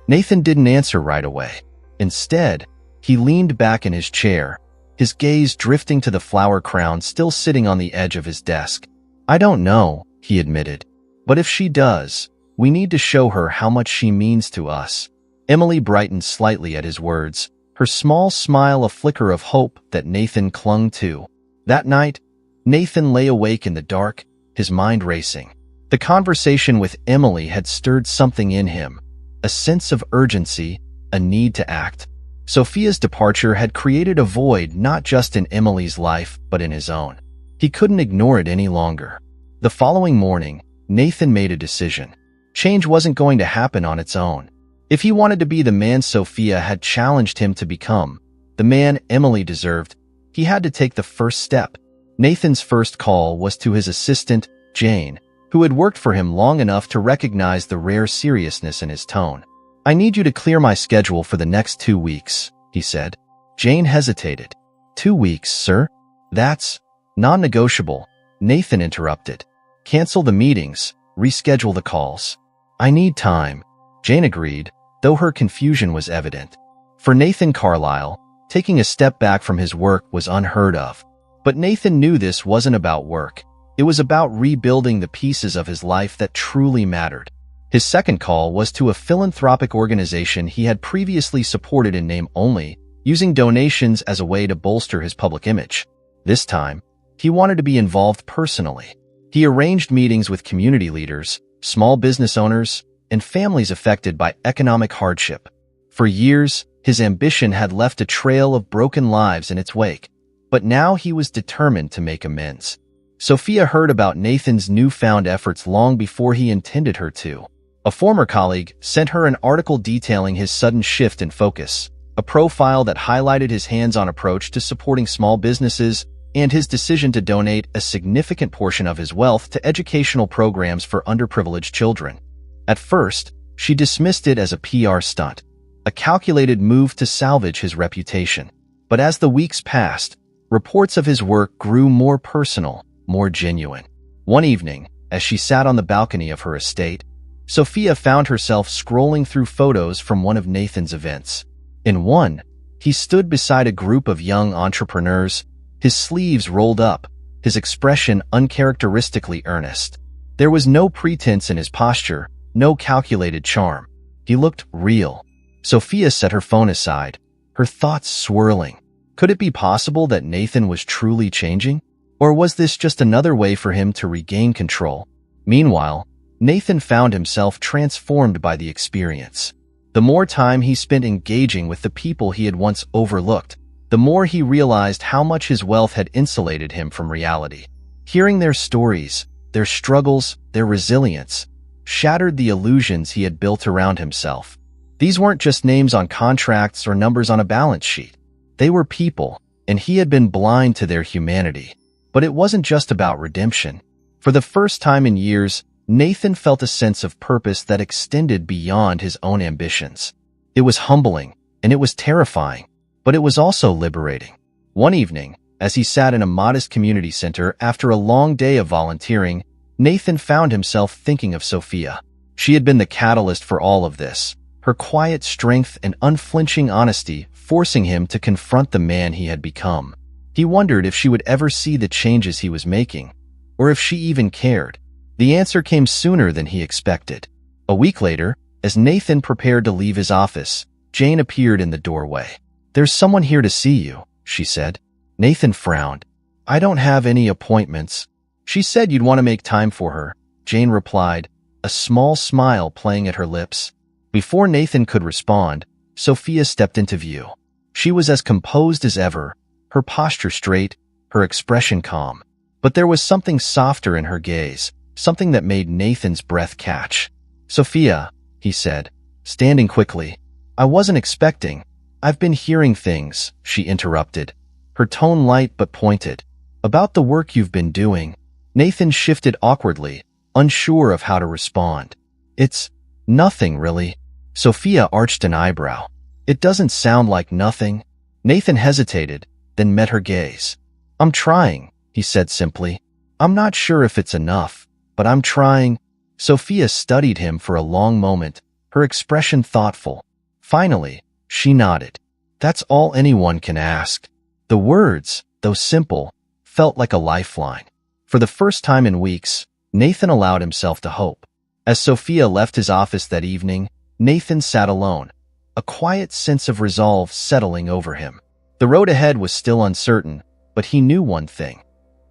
Nathan didn't answer right away. Instead, he leaned back in his chair, his gaze drifting to the flower crown still sitting on the edge of his desk. "I don't know," he admitted. "But if she does, we need to show her how much she means to us." Emily brightened slightly at his words, her small smile a flicker of hope that Nathan clung to. That night, Nathan lay awake in the dark, his mind racing. The conversation with Emily had stirred something in him, a sense of urgency, a need to act. Sophia's departure had created a void not just in Emily's life, but in his own. He couldn't ignore it any longer. The following morning, Nathan made a decision. Change wasn't going to happen on its own. If he wanted to be the man Sophia had challenged him to become, the man Emily deserved, he had to take the first step. Nathan's first call was to his assistant, Jane, who had worked for him long enough to recognize the rare seriousness in his tone. "I need you to clear my schedule for the next 2 weeks, he said. Jane hesitated. 2 weeks, sir? That's non-negotiable, Nathan interrupted. Cancel the meetings, reschedule the calls. I need time, Jane agreed, though her confusion was evident. For Nathan Carlisle, taking a step back from his work was unheard of. But Nathan knew this wasn't about work. It was about rebuilding the pieces of his life that truly mattered. His second call was to a philanthropic organization he had previously supported in name only, using donations as a way to bolster his public image. This time, he wanted to be involved personally. He arranged meetings with community leaders, small business owners, and families affected by economic hardship. For years, his ambition had left a trail of broken lives in its wake, but now he was determined to make amends. Sophia heard about Nathan's newfound efforts long before he intended her to. A former colleague sent her an article detailing his sudden shift in focus, a profile that highlighted his hands-on approach to supporting small businesses and his decision to donate a significant portion of his wealth to educational programs for underprivileged children. At first, she dismissed it as a PR stunt, a calculated move to salvage his reputation. But as the weeks passed, reports of his work grew more personal, more genuine. One evening, as she sat on the balcony of her estate, Sophia found herself scrolling through photos from one of Nathan's events. In one, he stood beside a group of young entrepreneurs, his sleeves rolled up, his expression uncharacteristically earnest. There was no pretense in his posture, no calculated charm. He looked real. Sophia set her phone aside, her thoughts swirling. Could it be possible that Nathan was truly changing? Or was this just another way for him to regain control? Meanwhile, Nathan found himself transformed by the experience. The more time he spent engaging with the people he had once overlooked, the more he realized how much his wealth had insulated him from reality. Hearing their stories, their struggles, their resilience, shattered the illusions he had built around himself. These weren't just names on contracts or numbers on a balance sheet. They were people, and he had been blind to their humanity. But it wasn't just about redemption. For the first time in years, Nathan felt a sense of purpose that extended beyond his own ambitions. It was humbling, and it was terrifying, but it was also liberating. One evening, as he sat in a modest community center after a long day of volunteering, Nathan found himself thinking of Sophia. She had been the catalyst for all of this, her quiet strength and unflinching honesty forcing him to confront the man he had become. He wondered if she would ever see the changes he was making, or if she even cared. The answer came sooner than he expected. A week later, as Nathan prepared to leave his office, Jane appeared in the doorway. "There's someone here to see you," she said. Nathan frowned. "I don't have any appointments." "She said you'd want to make time for her," Jane replied, a small smile playing at her lips. Before Nathan could respond, Sophia stepped into view. She was as composed as ever, her posture straight, her expression calm. But there was something softer in her gaze, something that made Nathan's breath catch. "Sophia," he said, standing quickly. "I wasn't expecting. I've been hearing things," she interrupted, her tone light but pointed. "About the work you've been doing." Nathan shifted awkwardly, unsure of how to respond. "It's nothing, really." Sophia arched an eyebrow. "It doesn't sound like nothing." Nathan hesitated, then met her gaze. "I'm trying," he said simply. "I'm not sure if it's enough, but I'm trying." Sophia studied him for a long moment, her expression thoughtful. Finally, she nodded. "That's all anyone can ask." The words, though simple, felt like a lifeline. For the first time in weeks, Nathan allowed himself to hope. As Sophia left his office that evening, Nathan sat alone, a quiet sense of resolve settling over him. The road ahead was still uncertain, but he knew one thing.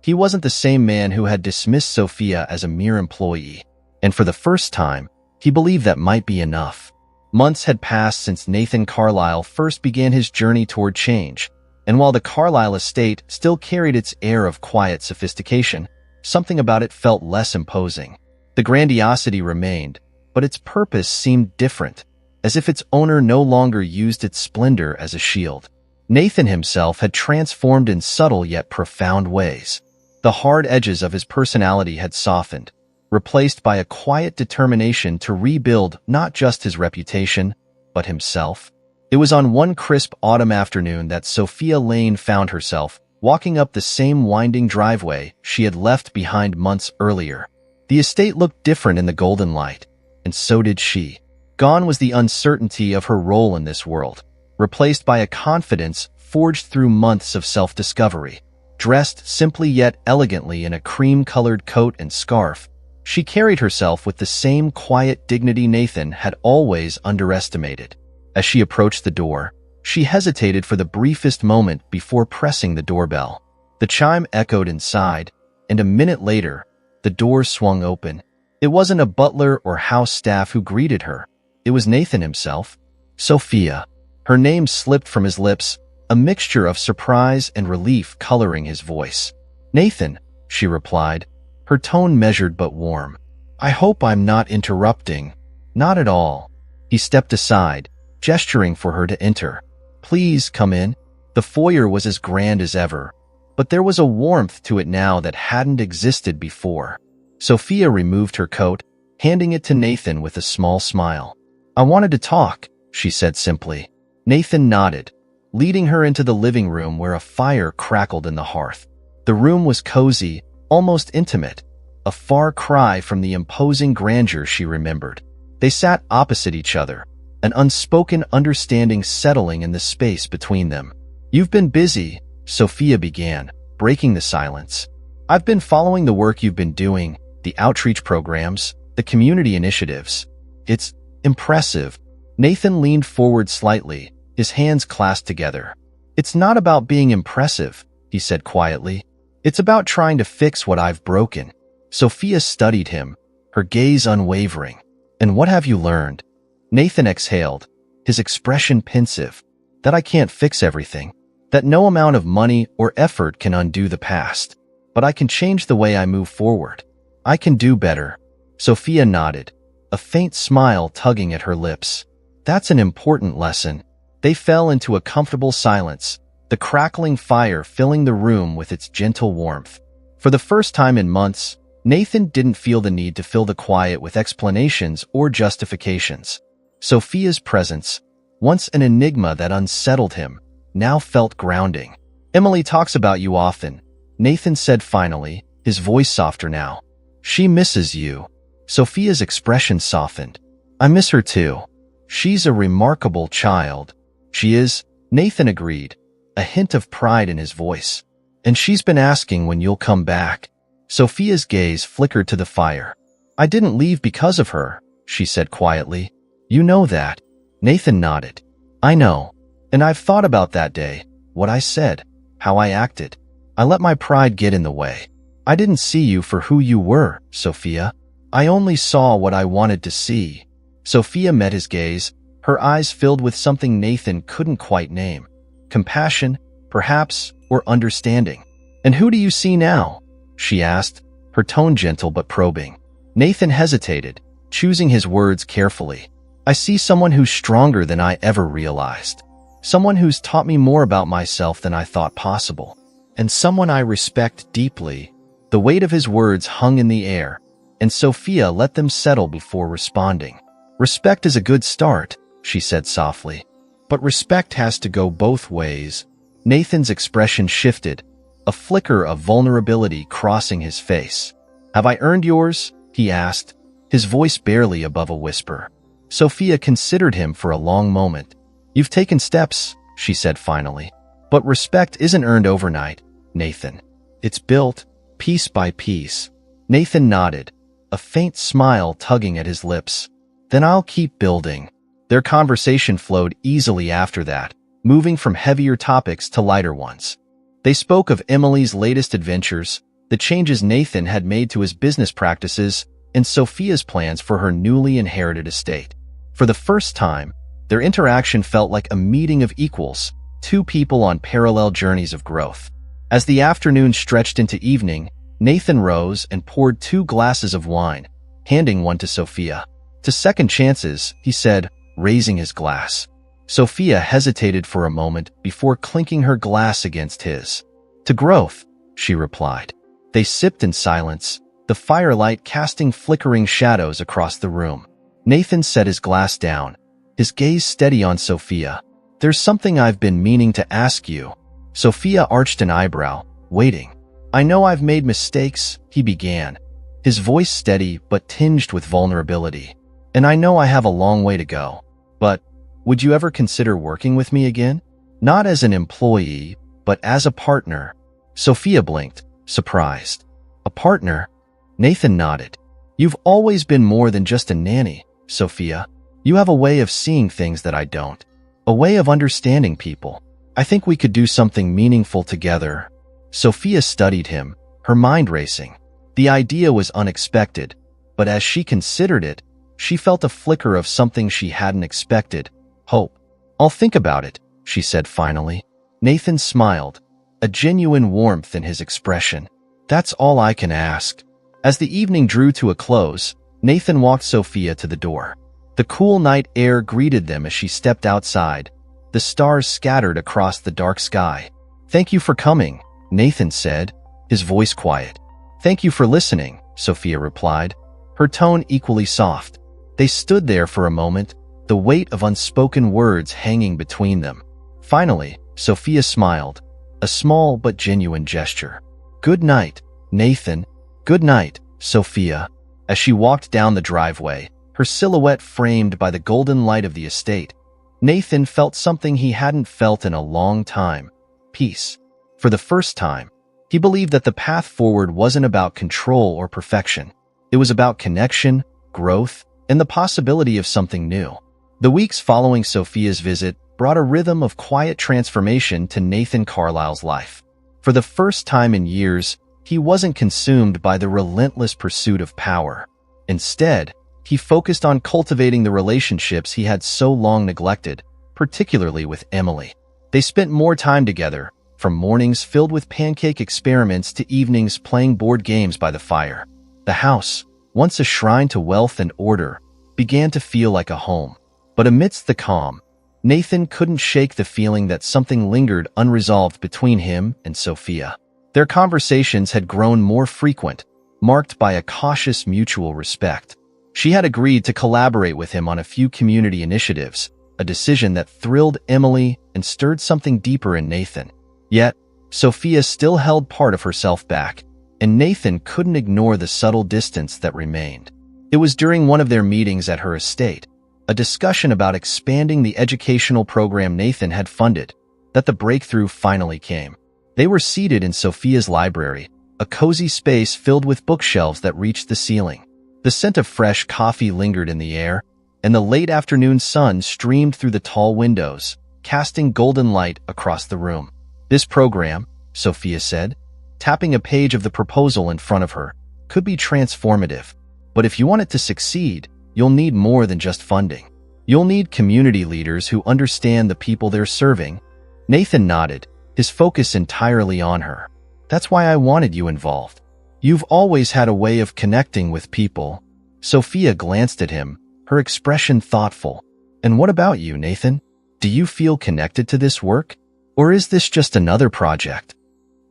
He wasn't the same man who had dismissed Sophia as a mere employee, and for the first time, he believed that might be enough. Months had passed since Nathan Carlisle first began his journey toward change, and while the Carlisle estate still carried its air of quiet sophistication, something about it felt less imposing. The grandiosity remained, but its purpose seemed different, as if its owner no longer used its splendor as a shield. Nathan himself had transformed in subtle yet profound ways. The hard edges of his personality had softened, replaced by a quiet determination to rebuild not just his reputation, but himself. It was on one crisp autumn afternoon that Sophia Lane found herself walking up the same winding driveway she had left behind months earlier. The estate looked different in the golden light, and so did she. Gone was the uncertainty of her role in this world, replaced by a confidence forged through months of self-discovery. Dressed simply yet elegantly in a cream-colored coat and scarf, She carried herself with the same quiet dignity Nathan had always underestimated. As she approached the door, she hesitated for the briefest moment before pressing the doorbell. The chime echoed inside, and a minute later, the door swung open. It wasn't a butler or house staff who greeted her. It was Nathan himself. Sophia. Her name slipped from his lips, a mixture of surprise and relief coloring his voice. "Nathan," she replied, her tone measured but warm. "I hope I'm not interrupting." "Not at all." He stepped aside, gesturing for her to enter. "Please come in." The foyer was as grand as ever, but there was a warmth to it now that hadn't existed before. Sophia removed her coat, handing it to Nathan with a small smile. "I wanted to talk," she said simply. Nathan nodded, leading her into the living room where a fire crackled in the hearth. The room was cozy, almost intimate, a far cry from the imposing grandeur she remembered. They sat opposite each other, an unspoken understanding settling in the space between them. "You've been busy," Sophia began, breaking the silence. "I've been following the work you've been doing, the outreach programs, the community initiatives. It's impressive." Nathan leaned forward slightly, his hands clasped together. "It's not about being impressive," he said quietly. "It's about trying to fix what I've broken." Sophia studied him, her gaze unwavering. "And what have you learned?" Nathan exhaled, his expression pensive. "That I can't fix everything. That no amount of money or effort can undo the past. But I can change the way I move forward. I can do better." Sophia nodded, a faint smile tugging at her lips. "That's an important lesson." They fell into a comfortable silence, the crackling fire filling the room with its gentle warmth. For the first time in months, Nathan didn't feel the need to fill the quiet with explanations or justifications. Sophia's presence, once an enigma that unsettled him, now felt grounding. "Emily talks about you often," Nathan said finally, his voice softer now. "She misses you." Sophia's expression softened. "I miss her too. She's a remarkable child." "She is," Nathan agreed, a hint of pride in his voice. "And she's been asking when you'll come back." Sophia's gaze flickered to the fire. "I didn't leave because of her," she said quietly. "You know that." Nathan nodded. "I know. And I've thought about that day, what I said, how I acted. I let my pride get in the way. I didn't see you for who you were, Sophia. I only saw what I wanted to see." Sophia met his gaze, her eyes filled with something Nathan couldn't quite name. Compassion, perhaps, or understanding. "And who do you see now?" she asked, her tone gentle but probing. Nathan hesitated, choosing his words carefully. "I see someone who's stronger than I ever realized. Someone who's taught me more about myself than I thought possible. And someone I respect deeply." The weight of his words hung in the air, and Sophia let them settle before responding. "Respect is a good start," she said softly. "But respect has to go both ways." Nathan's expression shifted, a flicker of vulnerability crossing his face. "Have I earned yours?" he asked, his voice barely above a whisper. Sophia considered him for a long moment. "You've taken steps," she said finally. "But respect isn't earned overnight, Nathan. It's built, piece by piece." Nathan nodded, a faint smile tugging at his lips. "Then I'll keep building." Their conversation flowed easily after that, moving from heavier topics to lighter ones. They spoke of Emily's latest adventures, the changes Nathan had made to his business practices, and Sophia's plans for her newly inherited estate. For the first time, their interaction felt like a meeting of equals, two people on parallel journeys of growth. As the afternoon stretched into evening, Nathan rose and poured 2 glasses of wine, handing one to Sophia. "To second chances," he said, raising his glass. Sophia hesitated for a moment before clinking her glass against his. "To growth," she replied. They sipped in silence, the firelight casting flickering shadows across the room. Nathan set his glass down, his gaze steady on Sophia. "There's something I've been meaning to ask you." Sophia arched an eyebrow, waiting. "I know I've made mistakes," he began, his voice steady but tinged with vulnerability. "And I know I have a long way to go. But would you ever consider working with me again? Not as an employee, but as a partner." Sophia blinked, surprised. "A partner?" Nathan nodded. You've always been more than just a nanny, Sophia. You have a way of seeing things that I don't. A way of understanding people. I think we could do something meaningful together." Sophia studied him, her mind racing. The idea was unexpected, but as she considered it, she felt a flicker of something she hadn't expected: hope. "I'll think about it," she said finally. Nathan smiled, a genuine warmth in his expression. "That's all I can ask." As the evening drew to a close, Nathan walked Sophia to the door. The cool night air greeted them as she stepped outside, the stars scattered across the dark sky. "Thank you for coming," Nathan said, his voice quiet. "Thank you for listening," Sophia replied, her tone equally soft. They stood there for a moment, the weight of unspoken words hanging between them. Finally, Sophia smiled, a small but genuine gesture. "Good night, Nathan." "Good night, Sophia." As she walked down the driveway, her silhouette framed by the golden light of the estate, Nathan felt something he hadn't felt in a long time: peace. For the first time, he believed that the path forward wasn't about control or perfection. It was about connection, growth, and the possibility of something new. The weeks following Sophia's visit brought a rhythm of quiet transformation to Nathan Carlisle's life. For the first time in years, he wasn't consumed by the relentless pursuit of power. Instead, he focused on cultivating the relationships he had so long neglected, particularly with Emily. They spent more time together, from mornings filled with pancake experiments to evenings playing board games by the fire. The house, once a shrine to wealth and order, began to feel like a home. But amidst the calm, Nathan couldn't shake the feeling that something lingered unresolved between him and Sophia. Their conversations had grown more frequent, marked by a cautious mutual respect. She had agreed to collaborate with him on a few community initiatives, a decision that thrilled Emily and stirred something deeper in Nathan. Yet, Sophia still held part of herself back, and Nathan couldn't ignore the subtle distance that remained. It was during one of their meetings at her estate, a discussion about expanding the educational program Nathan had funded, that the breakthrough finally came. They were seated in Sophia's library, a cozy space filled with bookshelves that reached the ceiling. The scent of fresh coffee lingered in the air, and the late afternoon sun streamed through the tall windows, casting golden light across the room. "This program," Sophia said, tapping a page of the proposal in front of her, "could be transformative. But if you want it to succeed, you'll need more than just funding. You'll need community leaders who understand the people they're serving." Nathan nodded, his focus entirely on her. "That's why I wanted you involved. You've always had a way of connecting with people." Sophia glanced at him, her expression thoughtful. "And what about you, Nathan? Do you feel connected to this work? Or is this just another project?"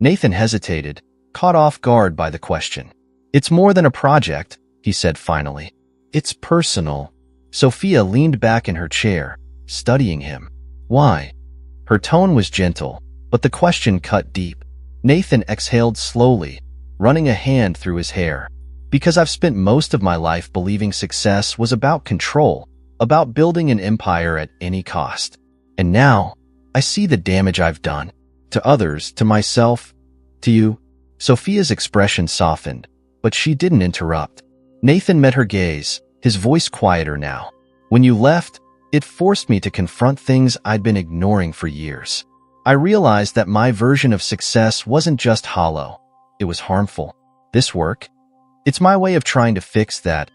Nathan hesitated, caught off guard by the question. "It's more than a project," he said finally. "It's personal." Sophia leaned back in her chair, studying him. "Why?" Her tone was gentle, but the question cut deep. Nathan exhaled slowly, running a hand through his hair. "Because I've spent most of my life believing success was about control, about building an empire at any cost. And now, I see the damage I've done. To others, to myself, to you." Sophia's expression softened, but she didn't interrupt. Nathan met her gaze, his voice quieter now. "When you left, it forced me to confront things I'd been ignoring for years. I realized that my version of success wasn't just hollow. It was harmful. This work? It's my way of trying to fix that."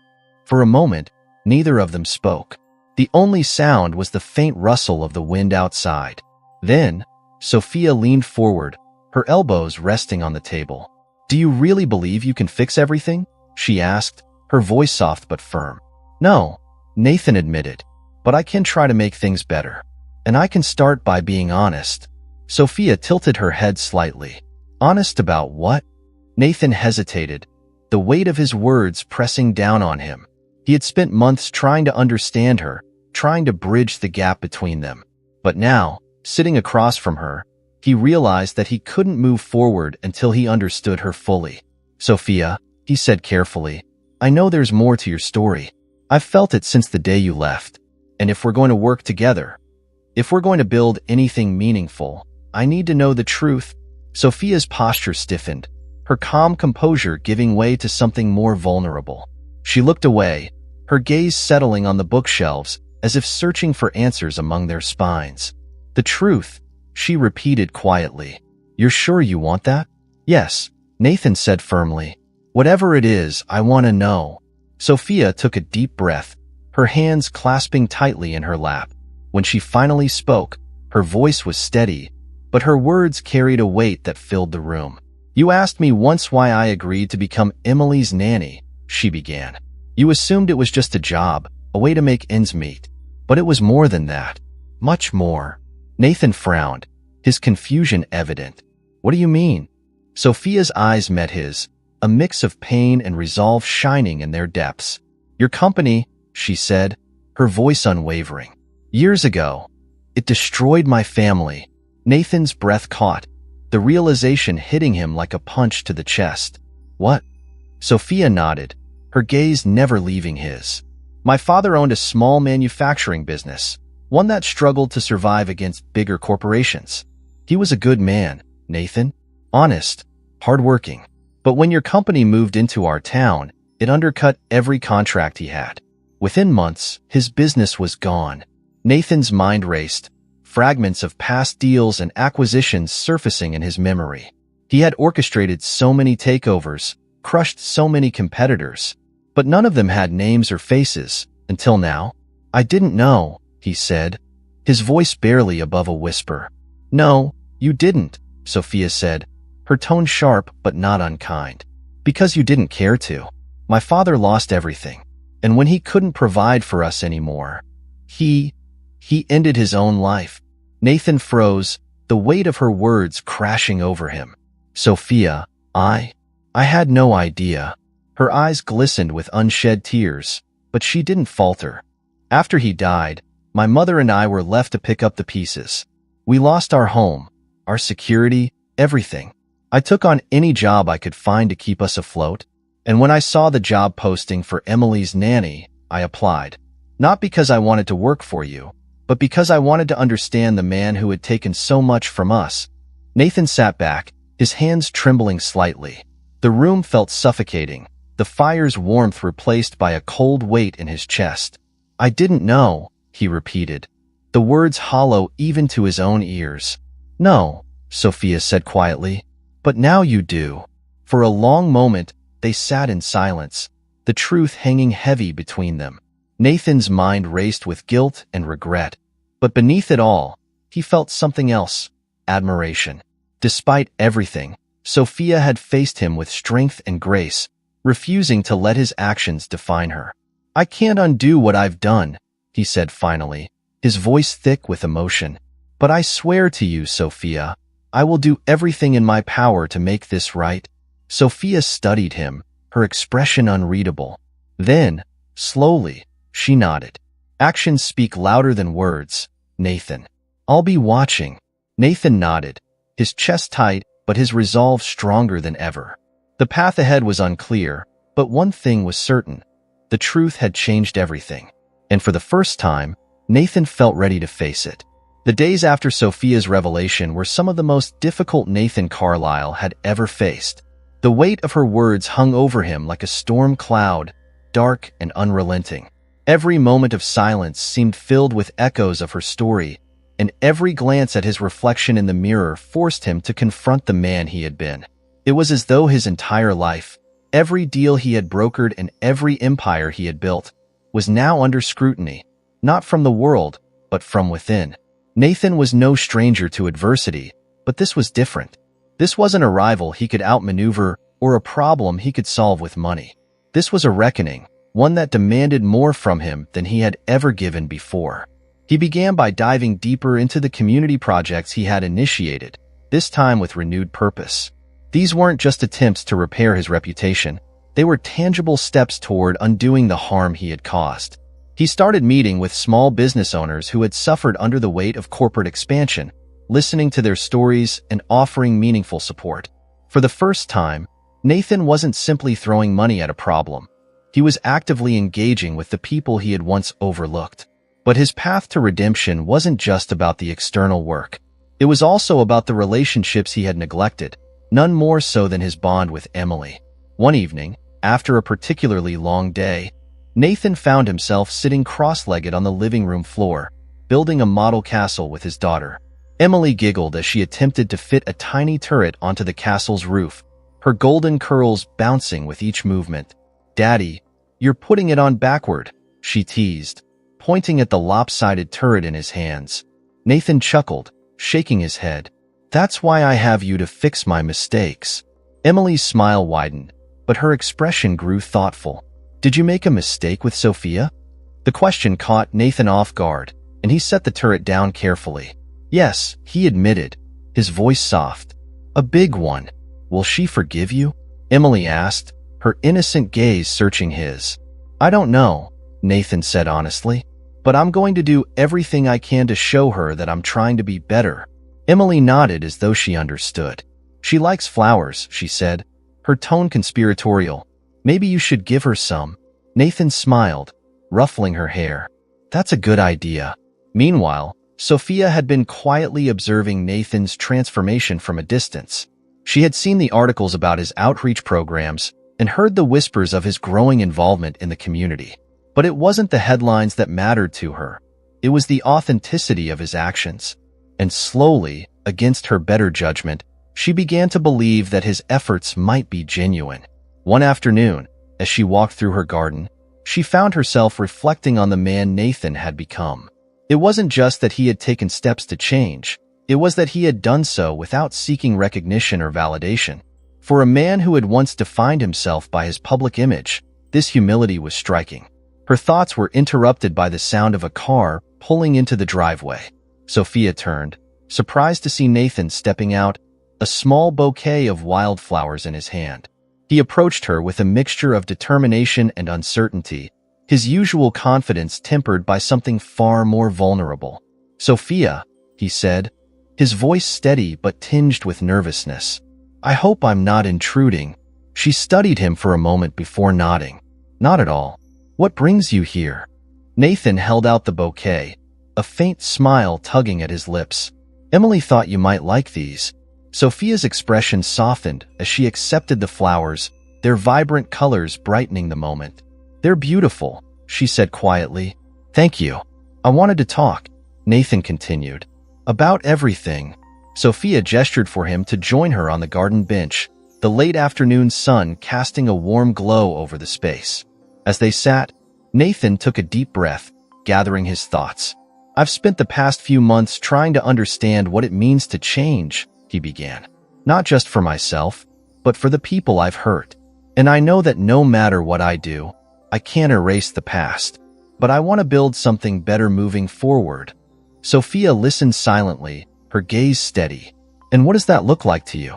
For a moment, neither of them spoke. The only sound was the faint rustle of the wind outside. Then, Sophia leaned forward, her elbows resting on the table. "Do you really believe you can fix everything?" she asked, her voice soft but firm. "No," Nathan admitted, "but I can try to make things better. And I can start by being honest." Sophia tilted her head slightly. "Honest about what?" Nathan hesitated, the weight of his words pressing down on him. He had spent months trying to understand her, trying to bridge the gap between them. But now, sitting across from her, he realized that he couldn't move forward until he understood her fully. "Sophia," he said carefully, "I know there's more to your story. I've felt it since the day you left. And if we're going to work together, if we're going to build anything meaningful, I need to know the truth." Sophia's posture stiffened, her calm composure giving way to something more vulnerable. She looked away, her gaze settling on the bookshelves as if searching for answers among their spines. The truth, she repeated quietly. You're sure you want that? Yes, Nathan said firmly. Whatever it is, I want to know. Sophia took a deep breath, her hands clasping tightly in her lap. When she finally spoke, her voice was steady, but her words carried a weight that filled the room. You asked me once why I agreed to become Emily's nanny, she began. You assumed it was just a job, a way to make ends meet. But it was more than that. Much more. Nathan frowned, his confusion evident. What do you mean? Sophia's eyes met his, a mix of pain and resolve shining in their depths. Your company, she said, her voice unwavering. Years ago, it destroyed my family. Nathan's breath caught, the realization hitting him like a punch to the chest. What? Sophia nodded, her gaze never leaving his. My father owned a small manufacturing business, one that struggled to survive against bigger corporations. He was a good man, Nathan. Honest, hardworking. But when your company moved into our town, it undercut every contract he had. Within months, his business was gone. Nathan's mind raced, fragments of past deals and acquisitions surfacing in his memory. He had orchestrated so many takeovers, crushed so many competitors, but none of them had names or faces, until now. I didn't know, he said, his voice barely above a whisper. No, you didn't, Sophia said, her tone sharp but not unkind. Because you didn't care to. My father lost everything, and when he couldn't provide for us anymore, he ended his own life. Nathan froze, the weight of her words crashing over him. Sophia, I had no idea. Her eyes glistened with unshed tears, but she didn't falter. After he died, my mother and I were left to pick up the pieces. We lost our home, our security, everything. I took on any job I could find to keep us afloat, and when I saw the job posting for Emily's nanny, I applied. Not because I wanted to work for you, but because I wanted to understand the man who had taken so much from us. Nathan sat back, his hands trembling slightly. The room felt suffocating, the fire's warmth replaced by a cold weight in his chest. I didn't know, he repeated, the words hollow even to his own ears. No, Sophia said quietly, but now you do. For a long moment, they sat in silence, the truth hanging heavy between them. Nathan's mind raced with guilt and regret, but beneath it all, he felt something else, admiration. Despite everything, Sophia had faced him with strength and grace, refusing to let his actions define her. I can't undo what I've done, he said finally, his voice thick with emotion. But I swear to you, Sophia, I will do everything in my power to make this right. Sophia studied him, her expression unreadable. Then, slowly, she nodded. Actions speak louder than words, Nathan. I'll be watching. Nathan nodded, his chest tight, but his resolve stronger than ever. The path ahead was unclear, but one thing was certain. The truth had changed everything. And for the first time, Nathan felt ready to face it. The days after Sophia's revelation were some of the most difficult Nathan Carlyle had ever faced. The weight of her words hung over him like a storm cloud, dark and unrelenting. Every moment of silence seemed filled with echoes of her story, and every glance at his reflection in the mirror forced him to confront the man he had been. It was as though his entire life, every deal he had brokered and every empire he had built, was now under scrutiny, not from the world, but from within. Nathan was no stranger to adversity, but this was different. This wasn't a rival he could outmaneuver or a problem he could solve with money. This was a reckoning, one that demanded more from him than he had ever given before. He began by diving deeper into the community projects he had initiated, this time with renewed purpose. These weren't just attempts to repair his reputation, they were tangible steps toward undoing the harm he had caused. He started meeting with small business owners who had suffered under the weight of corporate expansion, listening to their stories and offering meaningful support. For the first time, Nathan wasn't simply throwing money at a problem. He was actively engaging with the people he had once overlooked. But his path to redemption wasn't just about the external work. It was also about the relationships he had neglected, none more so than his bond with Emily. One evening, After a particularly long day, Nathan found himself sitting cross-legged on the living room floor, building a model castle with his daughter. Emily giggled as she attempted to fit a tiny turret onto the castle's roof, her golden curls bouncing with each movement. "Daddy, you're putting it on backward," she teased, pointing at the lopsided turret in his hands. Nathan chuckled, shaking his head. "That's why I have you to fix my mistakes." Emily's smile widened, but her expression grew thoughtful. "Did you make a mistake with Sophia?" The question caught Nathan off guard, and he set the turret down carefully. "Yes," he admitted, his voice soft. "A big one. Will she forgive you?" Emily asked, her innocent gaze searching his. "I don't know," Nathan said honestly, "but I'm going to do everything I can to show her that I'm trying to be better." Emily nodded as though she understood. "She likes flowers," she said, her tone conspiratorial. "Maybe you should give her some." Nathan smiled, ruffling her hair. "That's a good idea." Meanwhile, Sophia had been quietly observing Nathan's transformation from a distance. She had seen the articles about his outreach programs and heard the whispers of his growing involvement in the community. But it wasn't the headlines that mattered to her. It was the authenticity of his actions. And slowly, against her better judgment, she began to believe that his efforts might be genuine. One afternoon, as she walked through her garden, she found herself reflecting on the man Nathan had become. It wasn't just that he had taken steps to change. It was that he had done so without seeking recognition or validation. For a man who had once defined himself by his public image, this humility was striking. Her thoughts were interrupted by the sound of a car pulling into the driveway. Sophia turned, surprised to see Nathan stepping out, a small bouquet of wildflowers in his hand. He approached her with a mixture of determination and uncertainty, his usual confidence tempered by something far more vulnerable. "Sophia," he said, his voice steady but tinged with nervousness. "I hope I'm not intruding." She studied him for a moment before nodding. "Not at all. What brings you here?" Nathan held out the bouquet, a faint smile tugging at his lips. "Emily thought you might like these." Sophia's expression softened as she accepted the flowers, their vibrant colors brightening the moment. "They're beautiful," she said quietly. "Thank you. I wanted to talk," Nathan continued. "About everything." Sophia gestured for him to join her on the garden bench, the late afternoon sun casting a warm glow over the space. As they sat, Nathan took a deep breath, gathering his thoughts. "I've spent the past few months trying to understand what it means to change," he began. "Not just for myself, but for the people I've hurt. And I know that no matter what I do, I can't erase the past. But I want to build something better moving forward." Sophia listened silently, her gaze steady. "And what does that look like to you?"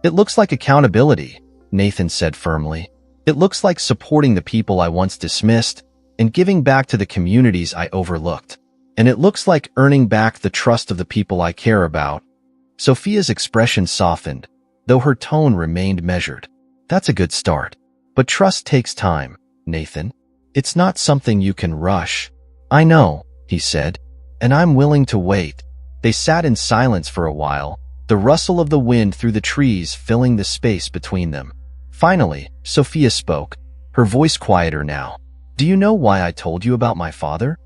"It looks like accountability," Nathan said firmly. "It looks like supporting the people I once dismissed and giving back to the communities I overlooked. And it looks like earning back the trust of the people I care about." Sophia's expression softened, though her tone remained measured. "That's a good start. But trust takes time, Nathan. It's not something you can rush." "I know," he said, "and I'm willing to wait." They sat in silence for a while, the rustle of the wind through the trees filling the space between them. Finally, Sophia spoke, her voice quieter now. "Do you know why I told you about my father?"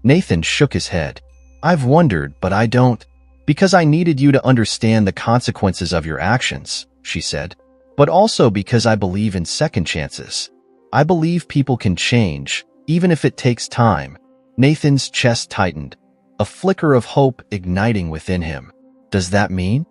Nathan shook his head. "I've wondered, but I don't." "Because I needed you to understand the consequences of your actions," she said. "But also because I believe in second chances. I believe people can change, even if it takes time." Nathan's chest tightened, a flicker of hope igniting within him. "Does that mean?"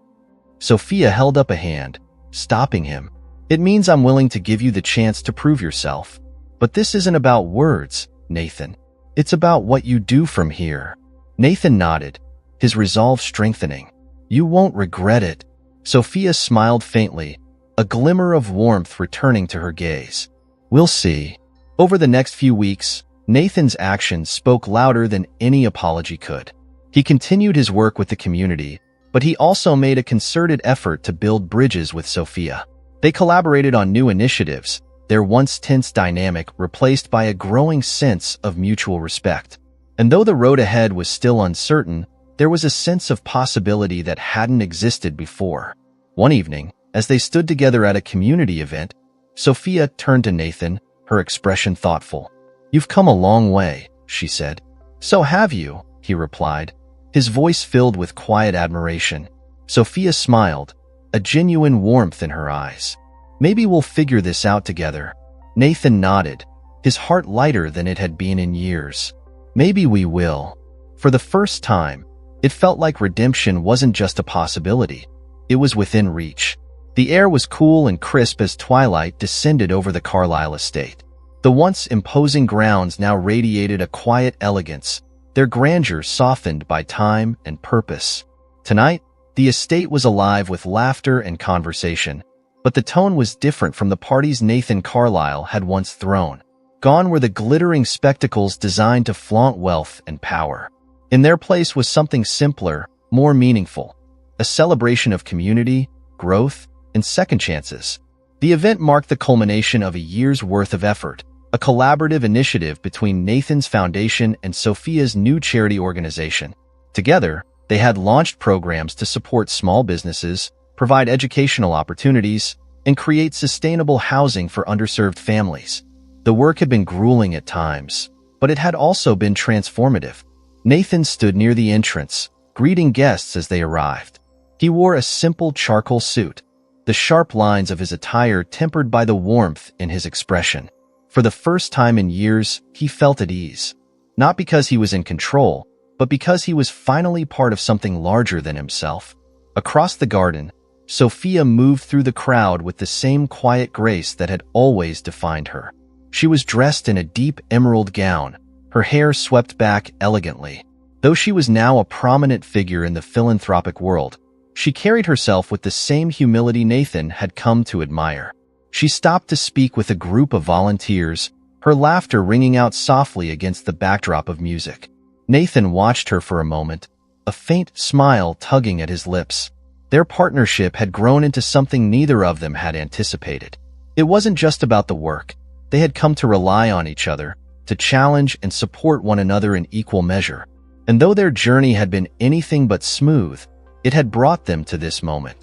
Sophia held up a hand, stopping him. "It means I'm willing to give you the chance to prove yourself. But this isn't about words, Nathan. It's about what you do from here." Nathan nodded, his resolve strengthening. "You won't regret it." Sophia smiled faintly, a glimmer of warmth returning to her gaze. "We'll see." Over the next few weeks, Nathan's actions spoke louder than any apology could. He continued his work with the community, but he also made a concerted effort to build bridges with Sophia. They collaborated on new initiatives, their once tense dynamic replaced by a growing sense of mutual respect. And though the road ahead was still uncertain, there was a sense of possibility that hadn't existed before. One evening, as they stood together at a community event, Sophia turned to Nathan, her expression thoughtful. "You've come a long way," she said. "So have you," he replied, his voice filled with quiet admiration. Sophia smiled, a genuine warmth in her eyes. "Maybe we'll figure this out together." Nathan nodded, his heart lighter than it had been in years. "Maybe we will." For the first time, it felt like redemption wasn't just a possibility. It was within reach. The air was cool and crisp as twilight descended over the Carlisle estate. The once imposing grounds now radiated a quiet elegance, their grandeur softened by time and purpose. Tonight, the estate was alive with laughter and conversation, but the tone was different from the parties Nathan Carlisle had once thrown. Gone were the glittering spectacles designed to flaunt wealth and power. In their place was something simpler, more meaningful, a celebration of community, growth, and second chances. The event marked the culmination of a year's worth of effort, a collaborative initiative between Nathan's foundation and Sophia's new charity organization. Together, they had launched programs to support small businesses, provide educational opportunities, and create sustainable housing for underserved families. The work had been grueling at times, but it had also been transformative. Nathan stood near the entrance, greeting guests as they arrived. He wore a simple charcoal suit, the sharp lines of his attire tempered by the warmth in his expression. For the first time in years, he felt at ease. Not because he was in control, but because he was finally part of something larger than himself. Across the garden, Sophia moved through the crowd with the same quiet grace that had always defined her. She was dressed in a deep emerald gown, her hair swept back elegantly. Though she was now a prominent figure in the philanthropic world, she carried herself with the same humility Nathan had come to admire. She stopped to speak with a group of volunteers, her laughter ringing out softly against the backdrop of music. Nathan watched her for a moment, a faint smile tugging at his lips. Their partnership had grown into something neither of them had anticipated. It wasn't just about the work. They had come to rely on each other, to challenge and support one another in equal measure. And though their journey had been anything but smooth, it had brought them to this moment.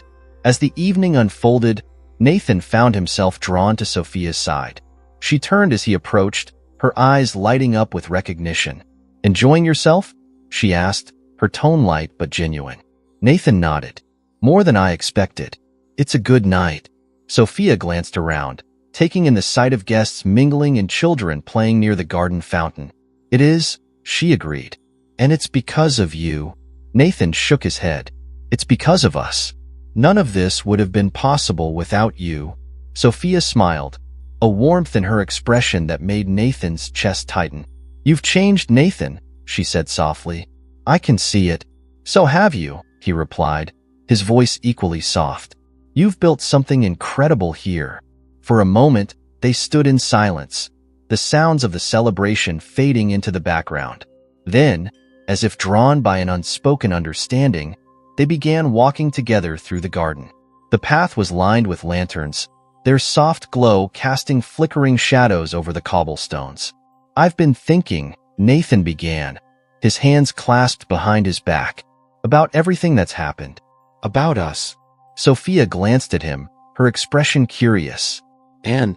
As the evening unfolded, Nathan found himself drawn to Sophia's side. She turned as he approached, her eyes lighting up with recognition. "Enjoying yourself?" she asked, her tone light but genuine. Nathan nodded. "More than I expected. It's a good night." Sophia glanced around, taking in the sight of guests mingling and children playing near the garden fountain. "It is," she agreed. "And it's because of you." Nathan shook his head. "It's because of us. None of this would have been possible without you." Sophia smiled, a warmth in her expression that made Nathan's chest tighten. "You've changed, Nathan," she said softly. "I can see it." "So have you," he replied, his voice equally soft. "You've built something incredible here." For a moment, they stood in silence, the sounds of the celebration fading into the background. Then, as if drawn by an unspoken understanding, they began walking together through the garden. The path was lined with lanterns, their soft glow casting flickering shadows over the cobblestones. "I've been thinking," Nathan began, his hands clasped behind his back, "about everything that's happened. About us." Sophia glanced at him, her expression curious. And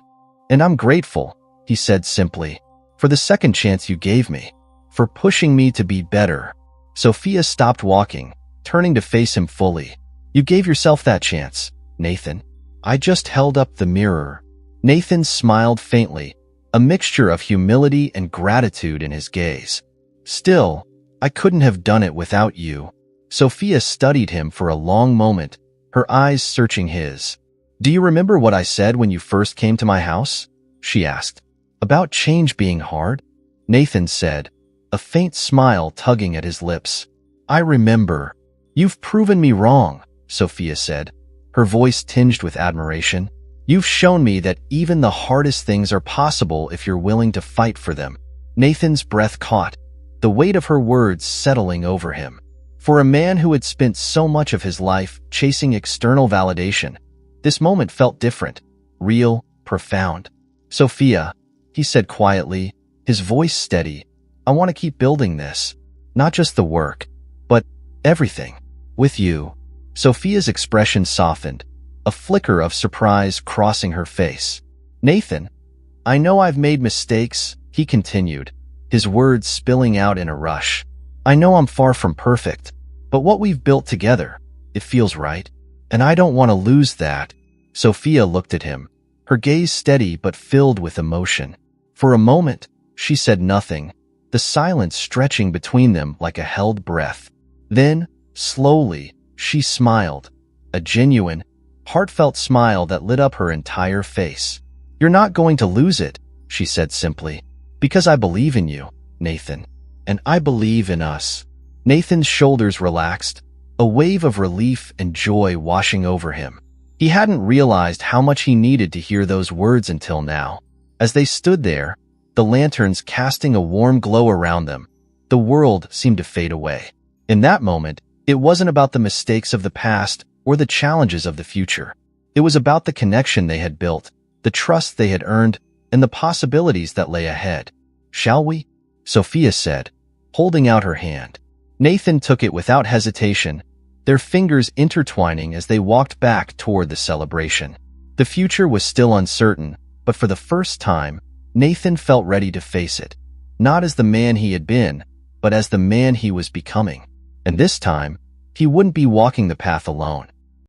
I'm grateful," he said simply, "for the second chance you gave me, for pushing me to be better." Sophia stopped walking, turning to face him fully. "You gave yourself that chance, Nathan. I just held up the mirror." Nathan smiled faintly, a mixture of humility and gratitude in his gaze. "Still, I couldn't have done it without you." Sophia studied him for a long moment, her eyes searching his. "Do you remember what I said when you first came to my house?" she asked. "About change being hard?" Nathan said, a faint smile tugging at his lips. "I remember." "You've proven me wrong," Sophia said, her voice tinged with admiration. "You've shown me that even the hardest things are possible if you're willing to fight for them." Nathan's breath caught, the weight of her words settling over him. For a man who had spent so much of his life chasing external validation, this moment felt different, real, profound. "Sophia," he said quietly, his voice steady, "I want to keep building this. Not just the work, but everything. With you." Sophia's expression softened, a flicker of surprise crossing her face. Nathan, I know I've made mistakes, he continued, his words spilling out in a rush. I know I'm far from perfect, but what we've built together, it feels right. And I don't want to lose that. Sophia looked at him, her gaze steady but filled with emotion. For a moment, she said nothing, the silence stretching between them like a held breath. Then, slowly, she smiled, a genuine, heartfelt smile that lit up her entire face. You're not going to lose it, she said simply, because I believe in you, Nathan. And I believe in us. Nathan's shoulders relaxed, a wave of relief and joy washing over him. He hadn't realized how much he needed to hear those words until now. As they stood there, the lanterns casting a warm glow around them, the world seemed to fade away. In that moment, it wasn't about the mistakes of the past or the challenges of the future. It was about the connection they had built, the trust they had earned, and the possibilities that lay ahead. Shall we? Sophia said, holding out her hand. Nathan took it without hesitation, their fingers intertwining as they walked back toward the celebration. The future was still uncertain, but for the first time, Nathan felt ready to face it, not as the man he had been, but as the man he was becoming. And this time, he wouldn't be walking the path alone.